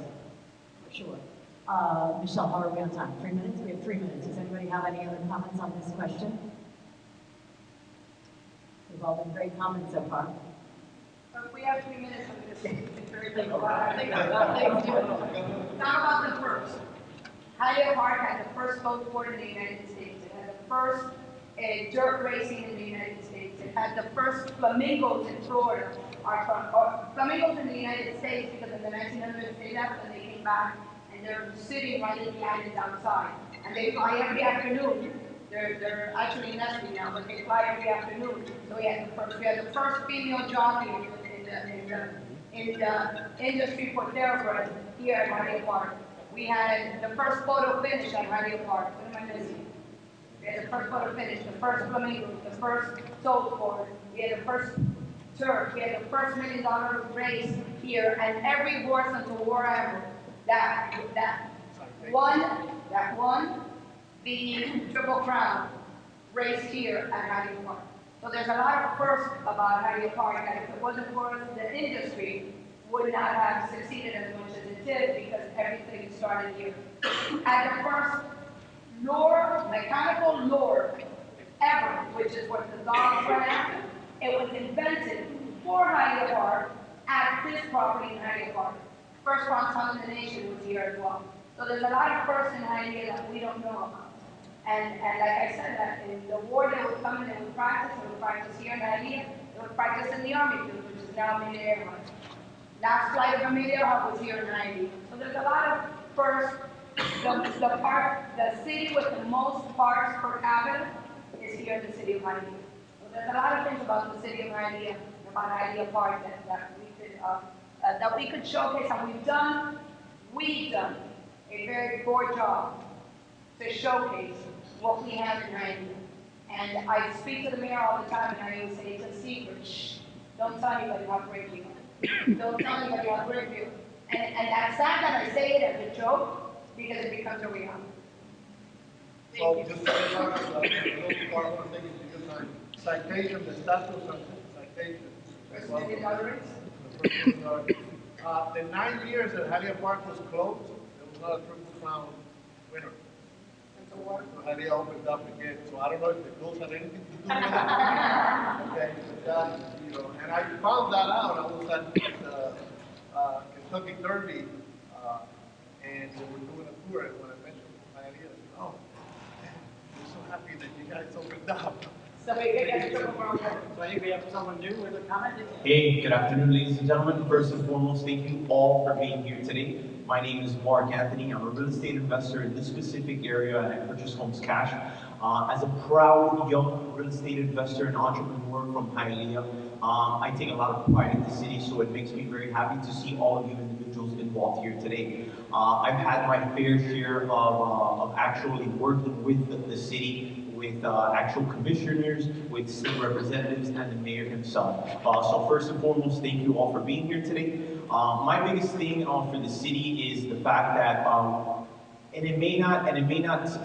for sure. Michelle, how are we on time? 3 minutes? We have 3 minutes. Does anybody have any other comments on this question? They've all been great comments so far. If we have 3 minutes, I'm going to say something very quick. Talk about the first. Hialeah Park had the first boat port in the United States. It had the first dirt racing in the United States. It had the first flamingos in Florida. Flamingos in the United States, because in the 1900s they left and they came back, and they're sitting right in the islands outside. And they fly every afternoon. They're actually nesting now, but they fly every afternoon. So we had the first female jockey in the industry for thoroughbred here at Hialeah Park. We had the first photo finish at Hialeah Park. What am I missing? We had the first photo finish, the first flamingo, the first soul sport. We had the first turf. We had the first $1 million race here, and every horse until war ever that won the Triple Crown race here at Hialeah Park. So there's a lot of firsts about Hialeah Park, and if it wasn't for the industry, would not have succeeded as much as it did, because everything started here. At the first mechanical lure ever, which is what the dogs ran after, it was invented for Hialeah Park at this property in Hialeah Park. First bronze hunt in the nation was here as well. So there's a lot of firsts in Hialeah that we don't know about. And like I said, that in the war they would come and they would practice here in Hialeah, they would practice in the Army field, which is now Amelia Airline. Last flight of Amelia Earhart was here in Hialeah. So there's a lot of firsts. The city with the most parks per capita is here in the city of Hialeah. So there's a lot of things about the city of Hialeah, about Hialeah Park that we could showcase, and we've done a very poor job to showcase what we have in Hialeah. And I speak to the mayor all the time, and I always say, it's a secret. Shh, don't tell anybody how great we are. Don't tell anybody how great we are. And that's sad that I say it as a joke, because it becomes a reality. So just to say, one more thing is because citation, the status of citation. $1 million race? The 9 years that Hialeah Park was closed, there was not a Triple Crown winner. So Hialeah opened up again, so I don't know if the close had anything to do with it. Okay, but that, you know, and I found that out. I was at the Kentucky Derby, and they were doing a tour, and when I mentioned Hialeah, I said, oh, I'm so happy that you guys opened up. So I think we have someone new with a comment. Hey, good afternoon, ladies and gentlemen. First and foremost, thank you all for being here today. My name is Mark Anthony. I'm a real estate investor in this specific area, and I purchase homes cash. As a proud young real estate investor and entrepreneur from Hialeah, I take a lot of pride in the city, so it makes me very happy to see all of you individuals involved here today. I've had my fair share of actually working with the city, with actual commissioners, with city representatives, and the mayor himself. So first and foremost, thank you all for being here today. My biggest thing for the city is the fact that, and it may not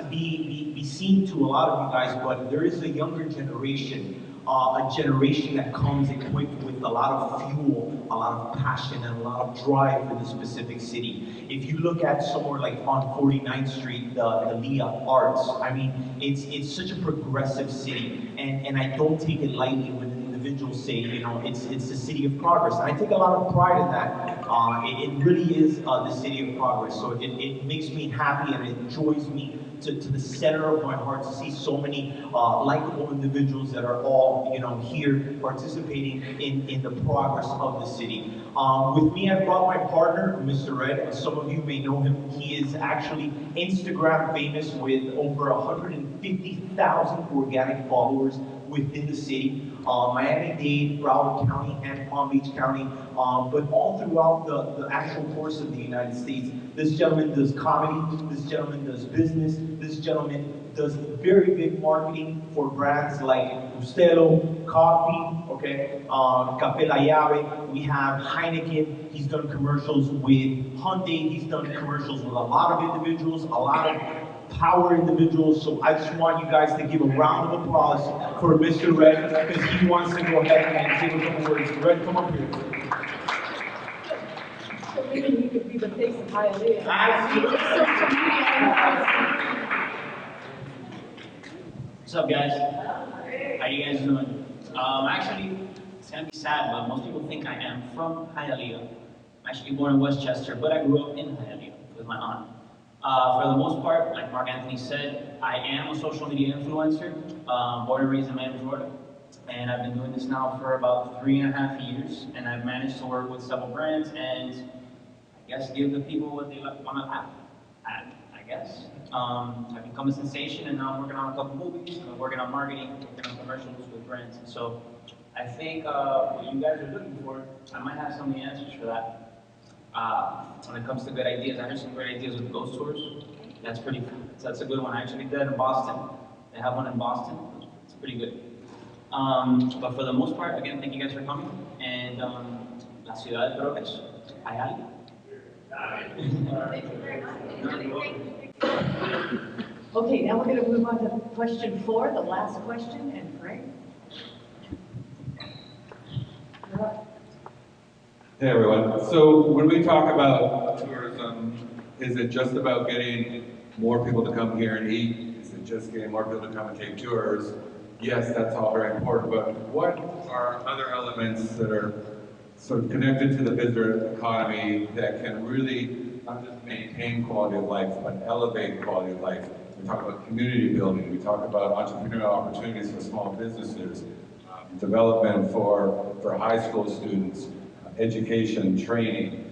be seen to a lot of you guys, but there is a younger generation, a generation that comes equipped with a lot of fuel, a lot of passion, and a lot of drive for the specific city. If you look at somewhere like on 49th Street, the Hialeah Arts, I mean, it's such a progressive city, and I don't take it lightly when individuals say, you know, it's the city of progress. And I take a lot of pride in that. It really is the city of progress. So it makes me happy and it joys me to the center of my heart to see so many likable individuals that are all, you know, here participating in the progress of the city. With me, I brought my partner, Mr. Red. Some of you may know him. He is actually Instagram famous with over 150,000 organic followers within the city. Miami-Dade, Broward County, and Palm Beach County, but all throughout the actual course of the United States. This gentleman does comedy, this gentleman does business, this gentleman does very big marketing for brands like Bustelo, Coffee, okay, Café La Llave. We have Heineken. He's done commercials with Hyundai. He's done commercials with a lot of individuals, a lot of power individuals. So I just want you guys to give a round of applause for Mr. Red, because he wants to go ahead and say a couple words. Red, come up here. So maybe he could be the face of Hialeah. What's up, guys? How you guys doing? Actually, it's gonna be sad, but most people think I am from Hialeah. I'm actually born in Westchester, but I grew up in Hialeah with my aunt. For the most part, like Mark Anthony said, I am a social media influencer, born and raised in Miami, Florida. And I've been doing this now for about 3.5 years, and I've managed to work with several brands and I guess give the people what they want to have. I guess. I've become a sensation, and now I'm working on a couple movies, and I'm working on marketing, working on commercials with brands. So I think what you guys are looking for, I might have some of the answers for that. When it comes to good ideas, I heard some great ideas with ghost tours. That's a good one. I actually did that in Boston. They have one in Boston. It's pretty good. But for the most part, again, thank you guys for coming. And la ciudad de Progres, Hialeah. Okay, now we're going to move on to question 4, the last question, and Frank. Hey everyone. So when we talk about tourism, is it just about getting more people to come here and eat? Is it just getting more people to come and take tours? Yes, that's all very important, but what are other elements that are sort of connected to the visitor economy that can really not just maintain quality of life, but elevate quality of life? We talk about community building, we talk about entrepreneurial opportunities for small businesses, development for high school students, education, training.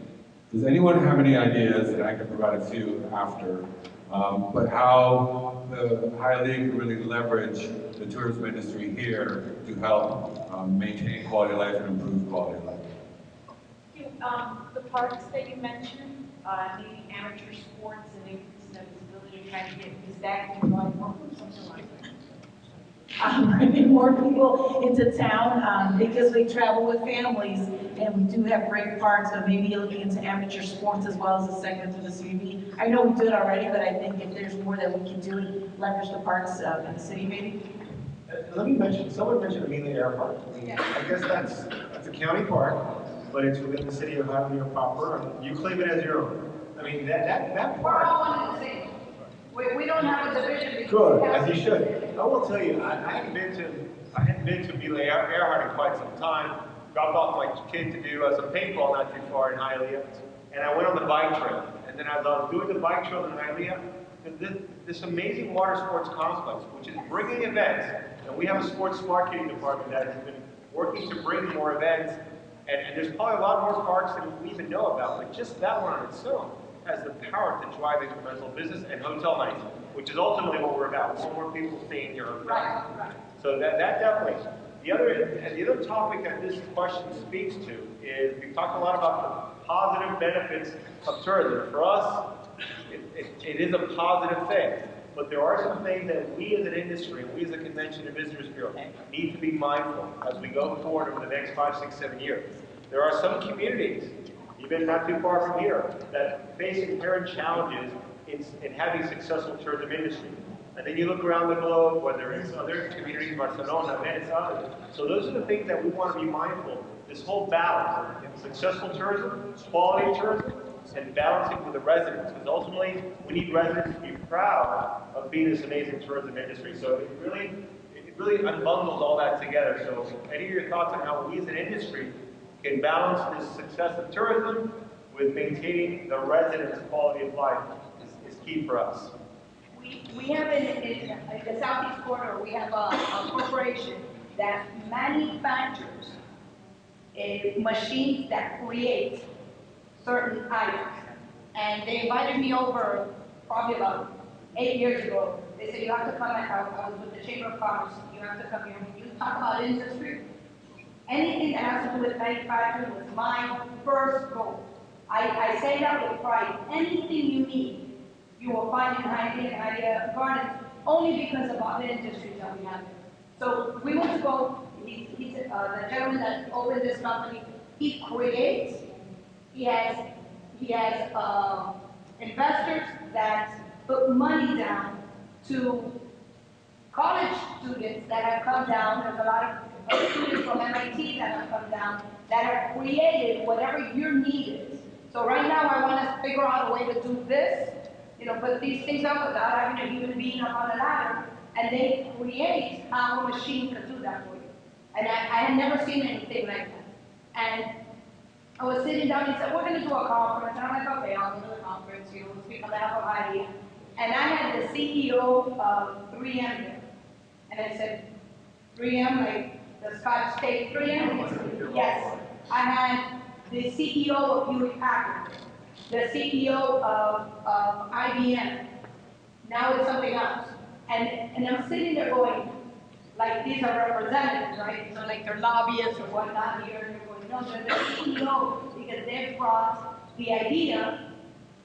Does anyone have any ideas, and I can provide a few after, but how the Hialeah can really leverage the tourism industry here to help maintain quality of life and improve quality of life? The parks that you mentioned, the amateur sports and increasing the visibility to try to get, is that going to drive something like that? Bringing more people into town because we travel with families and we do have great parks, but maybe looking into amateur sports as well as a segment through the CVB. I know we do it already, but I think if there's more that we can do and leverage the parks in the city maybe. Let me mention, someone mentioned Hialeah Airport. I mean, I guess that's a county park. but it's within the city of Hialeah proper, and you claim it as your own. I mean, that We're part. all one and the same. We don't have a division. Good, as you should. I will tell you, I hadn't been to Hialeah Earhart in quite some time. Dropped off my kid to do some paintball not too far in Hialeah, and I went on the bike trail. And then as I was doing the bike trail in Hialeah, this amazing water sports complex, which is bringing events, and we have a sports marketing department that has been working to bring more events, and there's probably a lot more parks than we even know about, but just that one on its own has the power to drive incremental business and hotel nights, which is ultimately what we're about. So more people staying here. Right. So that definitely. The other topic that this question speaks to is we've talked a lot about the positive benefits of tourism. For us, it is a positive thing. But there are some things that we as an industry, and we as a Convention and Visitors Bureau, need to be mindful as we go forward over the next 5, 6, 7 years. There are some communities, even not too far from here, that face inherent challenges in having successful tourism industry. And then you look around the globe, whether it's other communities, Barcelona, Venice, others. So those are the things that we want to be mindful. This whole balance of successful tourism, quality tourism, and balancing with the residents. Because ultimately, we need residents to be proud of being this amazing tourism industry. So it really unbundles all that together. So any of your thoughts on how we as an industry can balance this success of tourism with maintaining the residents' quality of life is key for us. We have in the southeast corner, we have a corporation that manufactures machines that create certain items. And they invited me over probably about 8 years ago. They said, you have to come, I was with the Chamber of Commerce, you have to come here. When you talk about industry, anything that has to do with manufacturing was my first goal. I say that with pride. Anything you need, you will find in Hialeah Gardens, only because of all the industries that we have. So we want to go, he's the gentleman that opened this company, he creates, he has investors that put money down to college students that have come down. There's a lot of students from MIT that have come down that have created whatever your need is. So right now I want to figure out a way to do this, put these things up without having a human being up on a ladder, and they create how a machine can do that for you. And I had never seen anything like that. And I was sitting down and he said, we're going to do a conference. And I'm like, okay, I'll go to the conference, we'll speak on behalf of Hialeah. And I had the CEO of 3M there. And I said, 3M, like the Scotch State 3M? Yes. I had the CEO of Hewlett Packard, the CEO of IBM. Now it's something else. And I'm sitting there going, like, these are representatives, right? So like they're lobbyists or whatnot here, and they're going, no, they're the CEO, because they brought the idea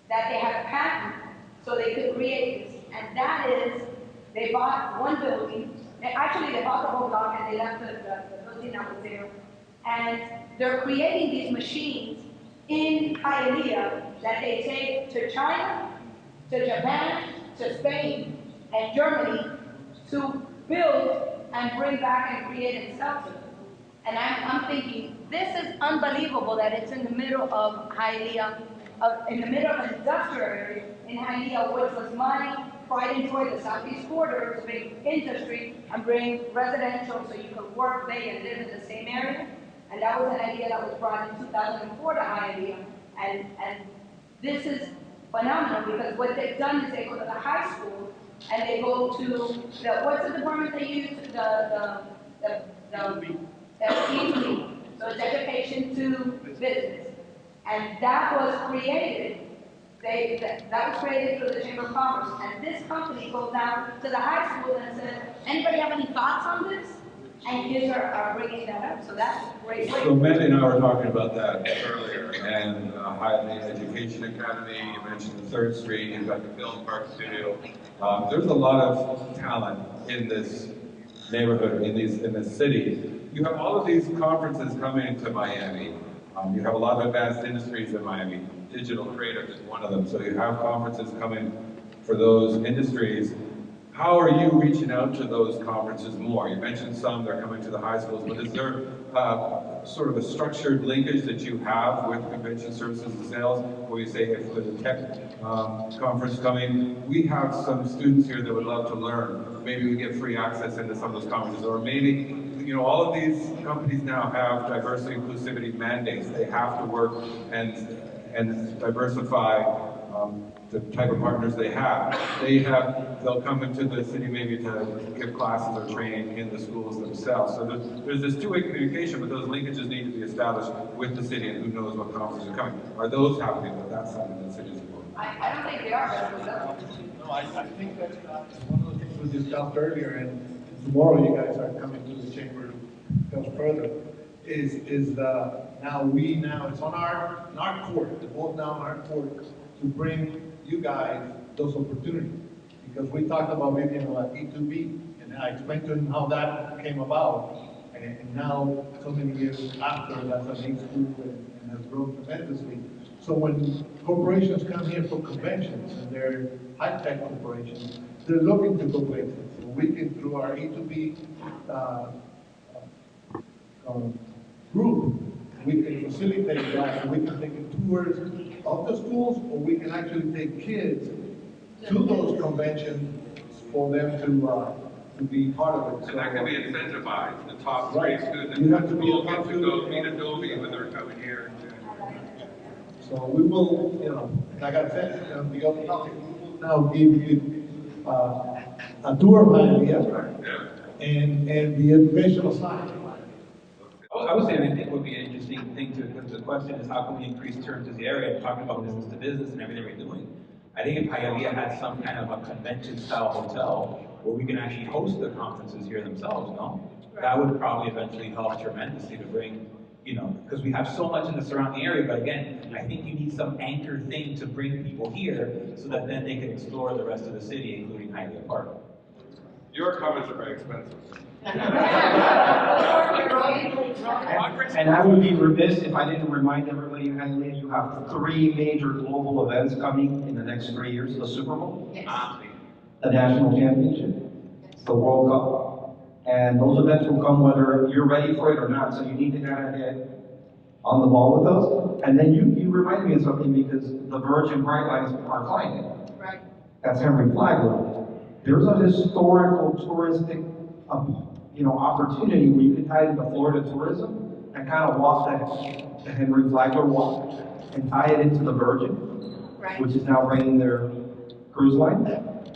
that they had a patent so they could create this. And that is, they bought one building, they bought the whole block and they left the building that was there. And they're creating these machines in Hialeah that they take to China, to Japan, to Spain, and Germany to build and bring back and create and sell to them. And I'm thinking, this is unbelievable that it's in the middle of Hialeah, in the middle of an industrial area in Hialeah, which was my pride and joy, the southeast quarter, to make industry and bring residential so you could work, play, and live in the same area. And that was an idea that was brought in 2004 to Hialeah. And this is phenomenal because what they've done is they go to the high school and they go to what's the department they use? The EB. So it's education to business. And that was created, that was created through the Chamber of Commerce. And this company goes down to the high school and says, anybody have any thoughts on this? And kids are bringing that up, so that's great. So Mandy and I were talking about that earlier, and Hialeah Education Academy, you mentioned the 3rd Street, you've got the Film Park Studio. There's a lot of talent in this neighborhood, in this city. You have all of these conferences coming to Miami. You have a lot of advanced industries in Miami. Digital creative is one of them. So you have conferences coming for those industries. how are you reaching out to those conferences more? You mentioned some, they're coming to the high schools, but is there sort of a structured linkage that you have with convention services and sales, where you say, if there's a tech conference coming, we have some students here that would love to learn. Maybe we get free access into some of those conferences, or maybe, you know, all of these companies now have diversity inclusivity mandates. They have to work and diversify the type of partners they have. They'll come into the city maybe to give classes or training in the schools themselves. So there's this two-way communication, but those linkages need to be established with the city, and who knows what conferences are coming. Are those happening? But that's something the city is important. I don't think they are, No, I think that one of the things we discussed earlier, and tomorrow you guys are coming to the chamber to discuss further, is now it's on our court, the ball now on our court to bring you guys those opportunities. Because we talked about maybe E2B, and I explained to him how that came about, and now so many years after, that's a big school and has grown tremendously. So when corporations come here for conventions, and they're high-tech corporations, they're looking to go places. So we can, through our E2B group, we can facilitate that, and we can take tours of the schools, or we can actually take kids to those conventions for them to be part of it. And that can be incentivized. The top Right. three students You in have the to be a school top get to go student. meet Adobe when they're coming here. So we will, like I said, the other topic, we will now give you a tour of Hialeah and the educational side. I would say, I think would be an interesting thing to, because the question is, how can we increase tourism to the area? Talking about business to business and everything we're doing. I think if Hialeah had some kind of a convention-style hotel where we can actually host the conferences here themselves, no? That would probably eventually help tremendously to bring, because we have so much in the surrounding area, but again, I think you need some anchor thing to bring people here so that then they can explore the rest of the city, including Hialeah Park. Your comments are very expensive. And I would be remiss if I didn't remind everybody in Hialeah, you have 3 major global events coming in the next 3 years: the Super Bowl, the National Championship, the World Cup. And those events will come whether you're ready for it or not, so you need to kind of get on the ball with those. And then you reminded me of something, because the Virgin Brightline is our client. Right. That's Henry Flagler. There's a historical touristic opportunity where you can tie into Florida tourism and kind of walk the Henry Flagler walk and tie it into the Virgin, which is now bringing their cruise line,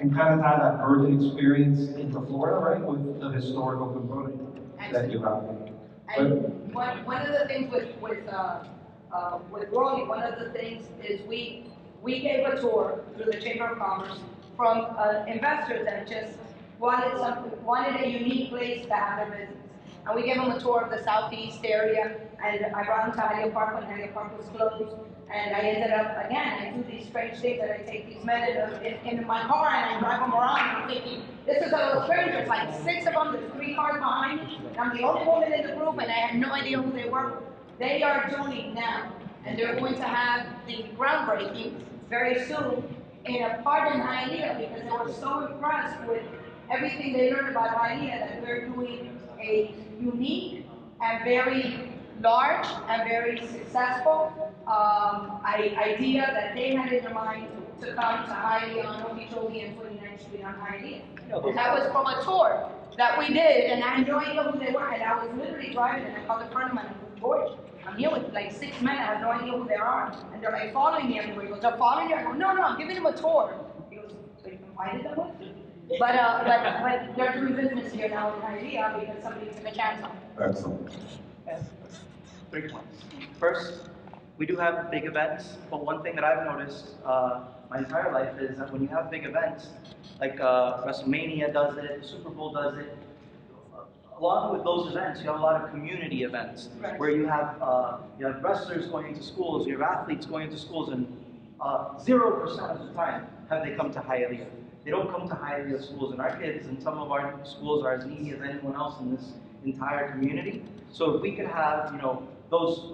and kind of tie that Virgin experience into Florida, right, with the historical component that you have. And one of the things with Rolly, one of the things is we gave a tour through the Chamber of Commerce from investors that just wanted a unique place to have their business. And we gave them a tour of the southeast area, and I brought them to Hialeah Park when Hialeah Park was closed. And I ended up, again, I do these strange things that I take these men in my car and I drive them around, and I'm thinking, this is a little strange. There's like 6 of them, there's 3 cars behind me, and I'm the only woman in the group, and I had no idea who they were. They are doing now, and they're going to have the groundbreaking very soon in a part in Hialeah, because they were so impressed with everything they learned about Hialeah that we're doing a unique and very large and very successful idea that they had in their mind to come to Hialeah on Okeechobee and 29th Street on Hialeah. And that was from a tour that we did, and I had no idea who they were, and I was literally driving, and I called a friend of mine, George, I'm here with like 6 men, I have no idea who they are, and they're like following me everywhere. He goes, they're following you? I go, no, I'm giving them a tour. He goes, so you invited them with you? But they're doing business here now in Hialeah because somebody took a chance on it. Excellent. 3 points. First, we do have big events, but one thing that I've noticed my entire life is that when you have big events, like WrestleMania does it, Super Bowl does it, along with those events, you have a lot of community events where you have wrestlers going into schools, you have athletes going into schools, and 0% of the time have they come to Hialeah. They don't come to Hialeah schools, and our kids and some of our schools are as needy as anyone else in this entire community. So if we could have, those,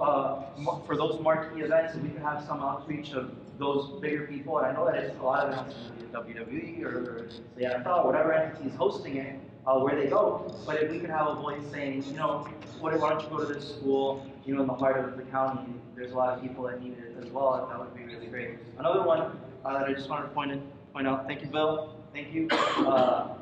for those marquee events, if we could have some outreach of those bigger people, and I know that it's a lot of it has to do with the WWE or the NFL, whatever entity is hosting it, where they go. But if we could have a voice saying, you know, why don't you go to this school, you know, in the heart of the county, there's a lot of people that need it as well, that would be really great. Another one that I just wanted to point out, thank you, Bill, thank you. For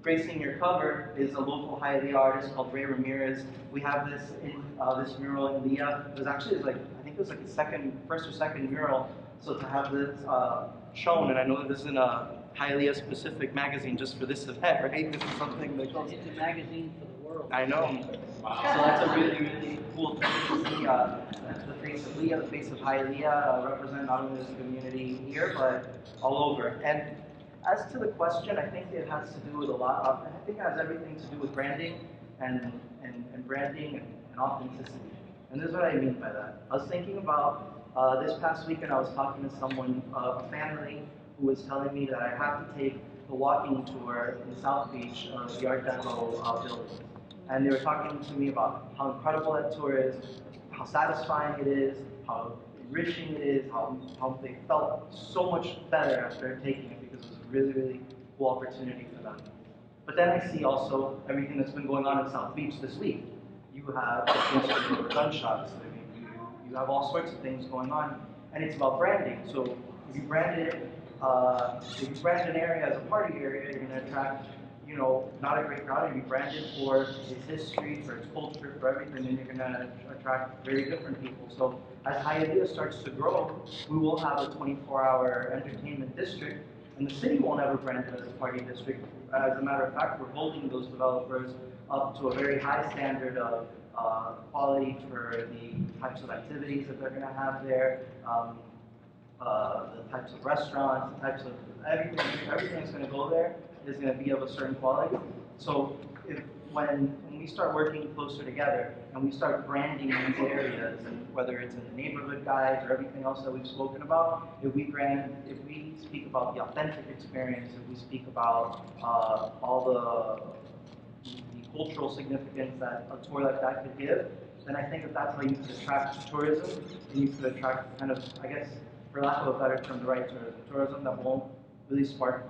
gracing your cover is a local Hialeah artist called Ray Ramirez. We have this in this mural in Leah. It was actually like, I think it was like a first or second mural. So to have this shown, and I know that this is in a Hialeah specific magazine just for this event, right? This is something that goes. It's a magazine for the world. I know. Wow. So that's a really, really cool thing to see. The face of Leah, the face of Hialeah represent not only this community here, but all over. And as to the question, I think it has to do with a lot of, I think it has everything to do with branding and branding and authenticity. And this is what I mean by that. I was thinking about this past weekend, I was talking to someone, a family, who was telling me that I have to take the walking tour in South Beach, the Art Deco building. And they were talking to me about how incredible that tour is, how satisfying it is, how enriching it is, how they felt so much better after taking it because it was a really, really cool opportunity for them. But then I see also everything that's been going on in South Beach this week. You have gunshots, you have all sorts of things going on, and it's about branding. So if you brand it, if you brand an area as a party area, you're going to attract, you know, not a great crowd. If you brand it for its history, for its culture, for everything, then you're going to attract very different people. So as Hialeah starts to grow, we will have a 24-hour entertainment district, and the city won't ever brand it as a party district. As a matter of fact, we're holding those developers up to a very high standard of quality for the types of activities that they're going to have there, the types of restaurants, the types of everything that's going to go there is going to be of a certain quality. So when we start working closer together and we start branding these areas, and whether it's in the neighborhood guides or everything else that we've spoken about, if we speak about the authentic experience, if we speak about all the cultural significance that a tour like that could give, then I think that's how you could attract tourism, and you could attract kind of, I guess, for lack of a better term, the right tourism that won't really spark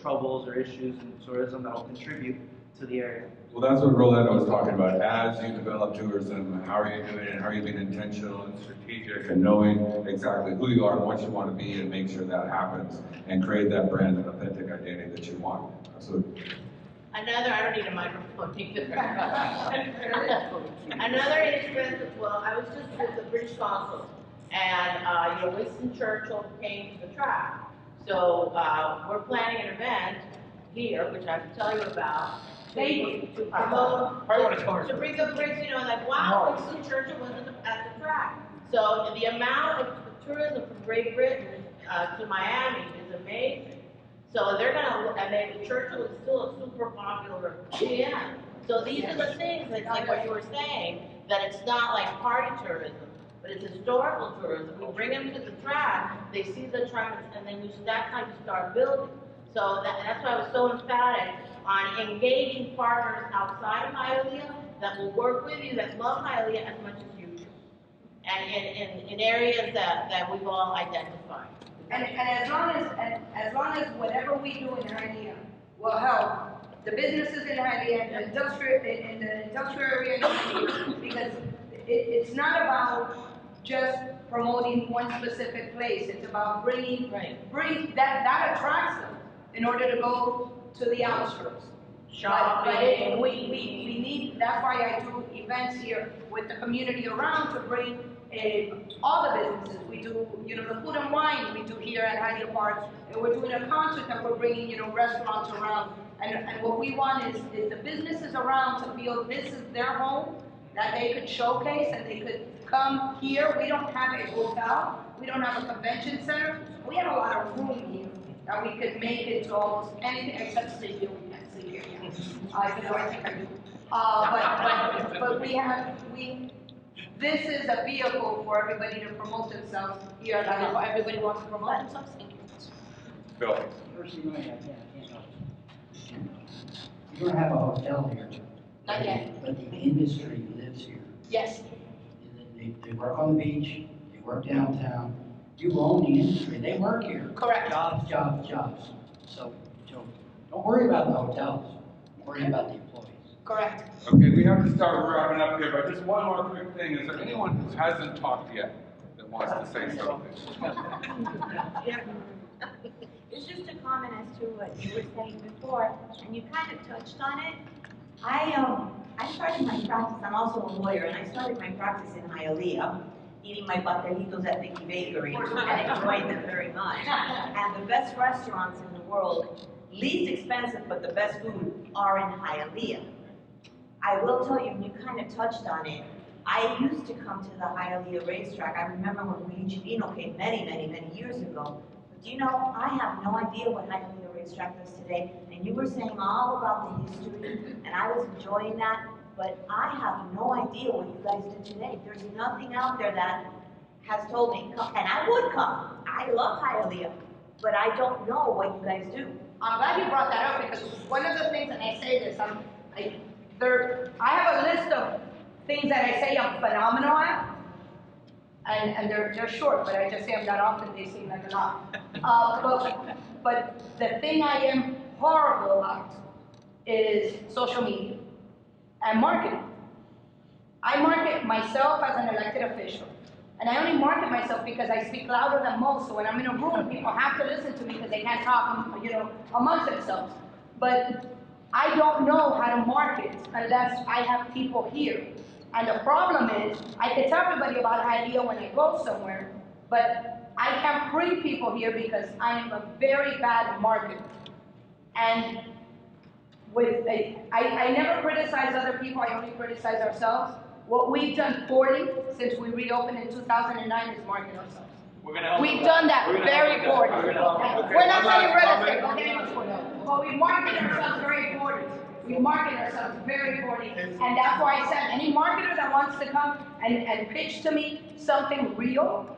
troubles or issues in tourism that will contribute to the area. Well, that's what Rolando was talking about. As you develop tourism, how are you doing it? How are you being intentional and strategic and knowing exactly who you are and what you want to be and make sure that happens and create that brand and authentic identity that you want. Absolutely. Another, I don't need a microphone either. Another instance, well, I was just with the British Consul, and you know, Winston Churchill came to the track. So we're planning an event here, which I can tell you about, to promote, to bring the Brits, you know, like, wow, Winston Churchill was at the track. So the amount of tourism from Great Britain to Miami is amazing. So they're gonna, and then Churchill is still a super popular GM. So these are the things, it's like what you were saying, that it's not like party tourism, but it's historical tourism. We bring them to the track, they see the track, and then that's how you start building. So that's why I was so emphatic on engaging partners outside of Hialeah that will work with you, that love Hialeah as much as you do. And in areas that we've all identified. And as long as whatever we do in Hialeah will help the businesses in Hialeah, the industrial area in Hialeah, because it's not about just promoting one specific place. It's about bringing that attracts them in order to go to the outskirts. But we need, that's why I do events here with the community around to bring all the businesses. We do, you know, the food and wine we do here at Hialeah Park, and we're doing a concert that we're bringing, you know, restaurants around. And what we want is the businesses around to feel this is their home, that they could showcase and they could come here. We don't have a hotel, we don't have a convention center. We have a lot of room here that we could make it to almost anything except studio. We can't see here yet. You know, I think I do. But this is a vehicle for everybody to promote themselves here. Everybody wants to promote themselves. Thank you. Bill. First thing I can't help. You don't have a hotel here. Not yet. But the industry lives here. Yes. And then They work on the beach, they work downtown. You own the industry, they work here. Correct. Jobs, jobs, jobs. So don't worry about the hotels, worry about the employees. Correct. Okay, we have to start wrapping up here, but just one more quick thing. Is there anyone who hasn't talked yet that wants to say something? It's just a comment as to what you were saying before, and you kind of touched on it. I started my practice, I'm also a lawyer, and I started my practice in Hialeah, eating my pastelitos at Vicky Bakery, and enjoying them very much. And the best restaurants in the world, least expensive, but the best food, are in Hialeah. I will tell you, you kind of touched on it. I used to come to the Hialeah racetrack. I remember when Luigi Vino came many, many, many years ago. But do you know, I have no idea what Hialeah racetrack is today. And you were saying all about the history, and I was enjoying that. But I have no idea what you guys do today. There's nothing out there that has told me, come, and I would come. I love Hialeah, but I don't know what you guys do. I'm glad you brought that up because one of the things, and I say this, I have a list of things that I say I'm phenomenal at, and they're short, but I just say them that often, they seem like a lot. But the thing I am horrible at is social media and marketing. I market myself as an elected official, and I only market myself because I speak louder than most, so when I'm in a room, people have to listen to me because they can't talk, amongst themselves. But I don't know how to market unless I have people here. And the problem is, I can tell everybody about Hialeah when I go somewhere, but I can't bring people here because I am a very bad marketer. And I never criticize other people, I only criticize ourselves. What we've done poorly since we reopened in 2009 is market ourselves. We've done that very poorly. We're not saying real estate, okay? But we market ourselves very poorly. We market ourselves very poorly. And that's why I said any marketer that wants to come and pitch to me something real,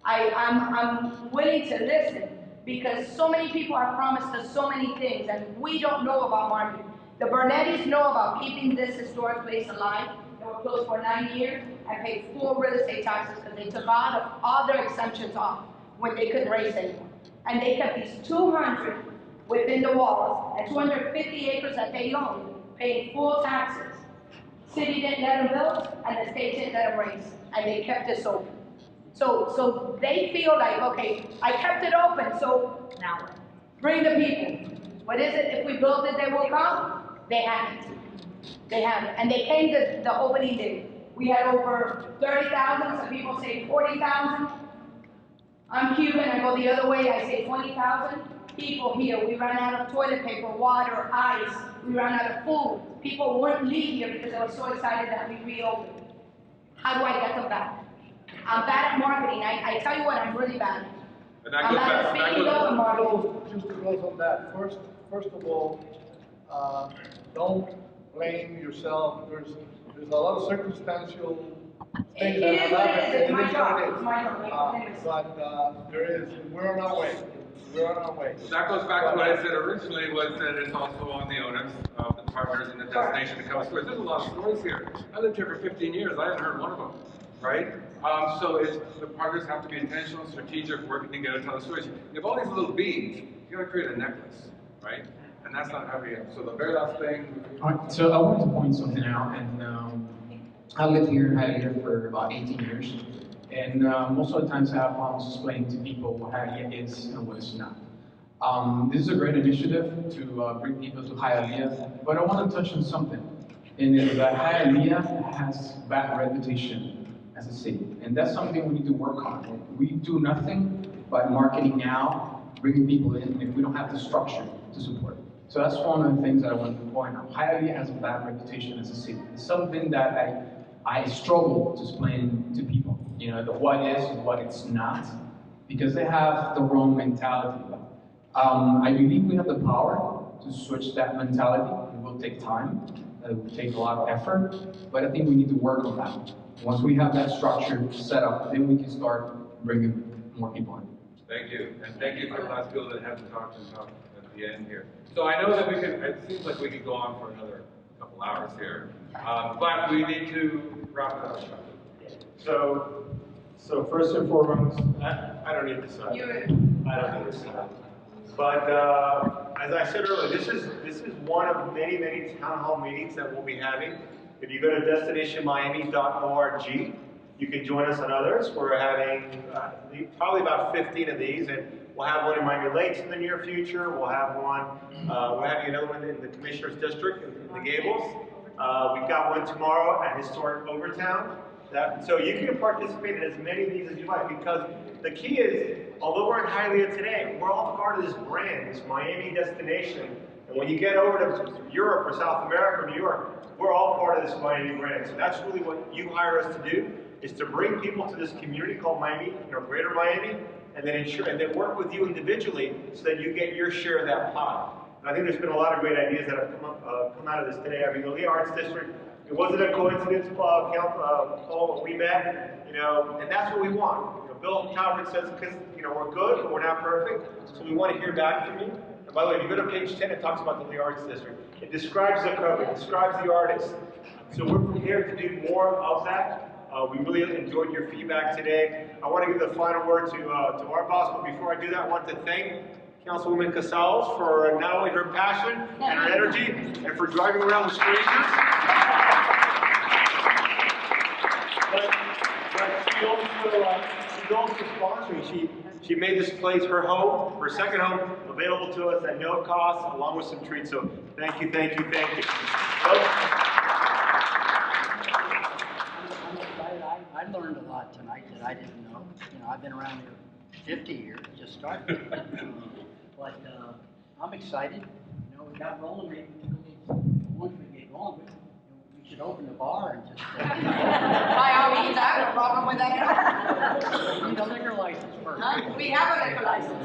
I'm willing to listen because so many people have promised us so many things and we don't know about marketing. The Burnettis know about keeping this historic place alive. They were closed for 9 years and paid full real estate taxes because they took all their exemptions off when they couldn't raise anymore. And they kept these 200 within the walls and 250 acres that they owned, paying full taxes. City didn't let them build and the state didn't let them raise, and they kept this open. So they feel like, okay, I kept it open, so now bring the people. What is it? If we build it, they will come? They haven't. They haven't. And they came to the opening day. We had over 30,000, some people say 40,000. I'm Cuban, I go the other way, I say 20,000 people here. We ran out of toilet paper, water, ice. We ran out of food. People wouldn't leave here because they were so excited that we reopened. How do I get them back? I'm bad at marketing. I tell you what, I'm really bad. I'm bad at speaking up and marketing. Just to close on that, first of all, don't blame yourself. There's a lot of circumstantial things that have happened. It's my job. It's my job. But we're on our way. We're on our way. That goes back to what I said originally, was that it's also on the onus of the partners in the destination to come stores. There's a lot of stores here. I lived here for 15 years. I haven't heard one of them, right? So the partners have to be intentional, strategic, working together to tell the stories. You have all these little beads. You got to create a necklace, right? And that's not how we have. So the very last thing. All right, so I wanted to point something out, and I lived here in Hialeah for about 18 years, and most of the times I have problems explaining to people what Hialeah is and what it's not. This is a great initiative to bring people to Hialeah, but I want to touch on something, and is that Hialeah has bad reputation as a city, and that's something we need to work on. We do nothing by marketing now, bringing people in, if we don't have the structure to support it. So that's one of the things that I wanted to point out. Hialeah has a bad reputation as a city. It's something that I struggle to explain to people. You know, the what is and what it's not, because they have the wrong mentality. I believe we have the power to switch that mentality. It will take time. It will take a lot of effort, but I think we need to work on that. Once we have that structure set up, then we can start bringing more people in. Thank you, and thank you for the last people that haven't talked at the end here. So I know that we could, it seems like we could go on for another couple hours here, but we need to wrap it up. So first and foremost, I don't need this slide. I don't need this slide. But as I said earlier, this is one of many town hall meetings that we'll be having. If you go to destinationmiami.org, you can join us on others. We're having probably about 15 of these, and we'll have one in Miami Lakes in the near future. We'll have one. We're having another one in the Commissioner's District in the Gables. We've got one tomorrow at Historic Overtown. So you can participate in as many of these as you like, because the key is, although we're in Hialeah today, we're all part of this brand, this Miami destination. And when you get over to Europe or South America or New York, we're all part of this Miami brand. So that's really what you hire us to do, is to bring people to this community called Miami, Greater Miami, and then work with you individually so that you get your share of that pie. And I think there's been a lot of great ideas that have come out of this today. I mean, the Hialeah Arts District, it wasn't a coincidence, Paul, when we met, and that's what we want. Bill Talbert says, because we're good, but we're not perfect, so we want to hear back from you. And by the way, if you go to page 10, it talks about the Hialeah Arts District. It describes the code, it describes the artists. So we're prepared to do more of that. We really enjoyed your feedback today. I want to give the final word to our boss, but before I do that, I want to thank Councilwoman Casals for not only her passion and her energy, and for driving around with strangers, but she's also sponsoring. She made this place her home, her second home, available to us at no cost, along with some treats. So thank you. I learned a lot tonight that I didn't know. I've been around here 50 years, just started. But I'm excited. We got rolling. Maybe once we get going, we should open the bar and just. By all means, I have no problem with that. We need a liquor license first. We have a liquor license.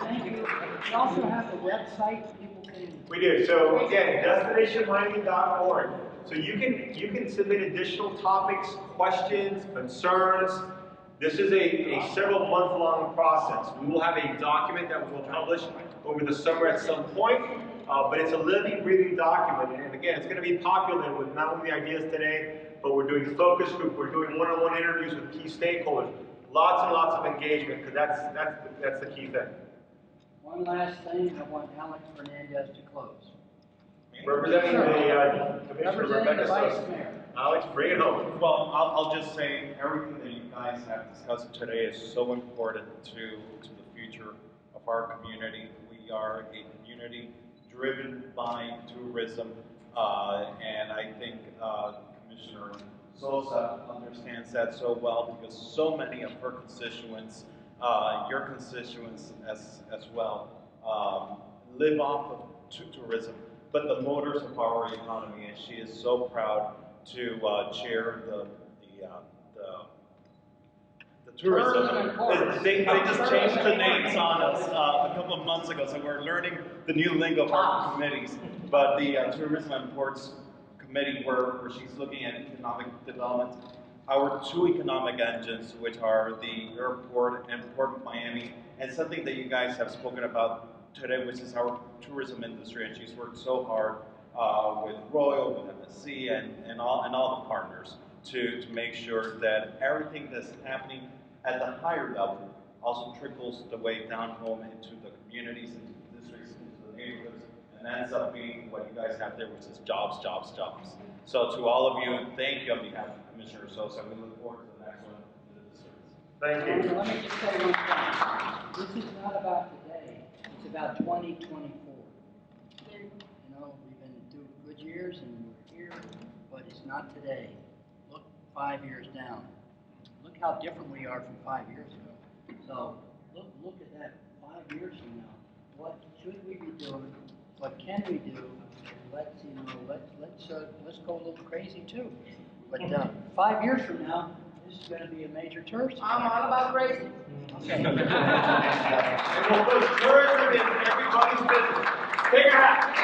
Thank you. We also have a website people can. We do. So again, destinationmiami.org. So you can submit additional topics, questions, concerns. This is a several month-long process. We will have a document that we will publish over the summer at some point, but it's a living, breathing document. And again, it's going to be popular with not only the ideas today, but we're doing focus group, we're doing one-on-one interviews with key stakeholders. Lots and lots of engagement, because that's the key thing. One last thing, I want Alex Fernandez to close. Representing the Commissioner Rebecca Vice Sosa. Mayor. Alex, bring it home. Well, I'll just say everything that you guys have discussed today is so important to the future of our community. We are a community driven by tourism, and I think Commissioner Sosa understands that so well, because so many of her constituents, your constituents as well, live off of tourism. But the motors of our economy, and she is so proud to chair the tourism. They just changed the names on us a couple of months ago, so we're learning the new lingo of our committees. But the Tourism and Ports Committee, where she's looking at economic development, our two economic engines, which are the airport and Port of Miami, and something that you guys have spoken about today, which is our tourism industry, and she's worked so hard with Royal, with MSC, and all the partners to make sure that everything that's happening at the higher level also trickles the way down home into the communities, into the districts, into the neighborhoods, and ends up being what you guys have there, which is jobs, jobs, jobs. So to all of you, thank you on behalf of Commissioner Sosa. We look forward to the next one in the districts. Thank you. Let me just say one thing. This is not about today. It's about 2024. We've been through good years and we're here, but it's not today. Look 5 years down. Look how different we are from 5 years ago. So look at that 5 years from now. What should we be doing? What can we do? Let's go a little crazy too. But 5 years from now, this is going to be a major tourist. I'm all about crazy. Okay. And we'll put tourism in everybody's business. Take your hat.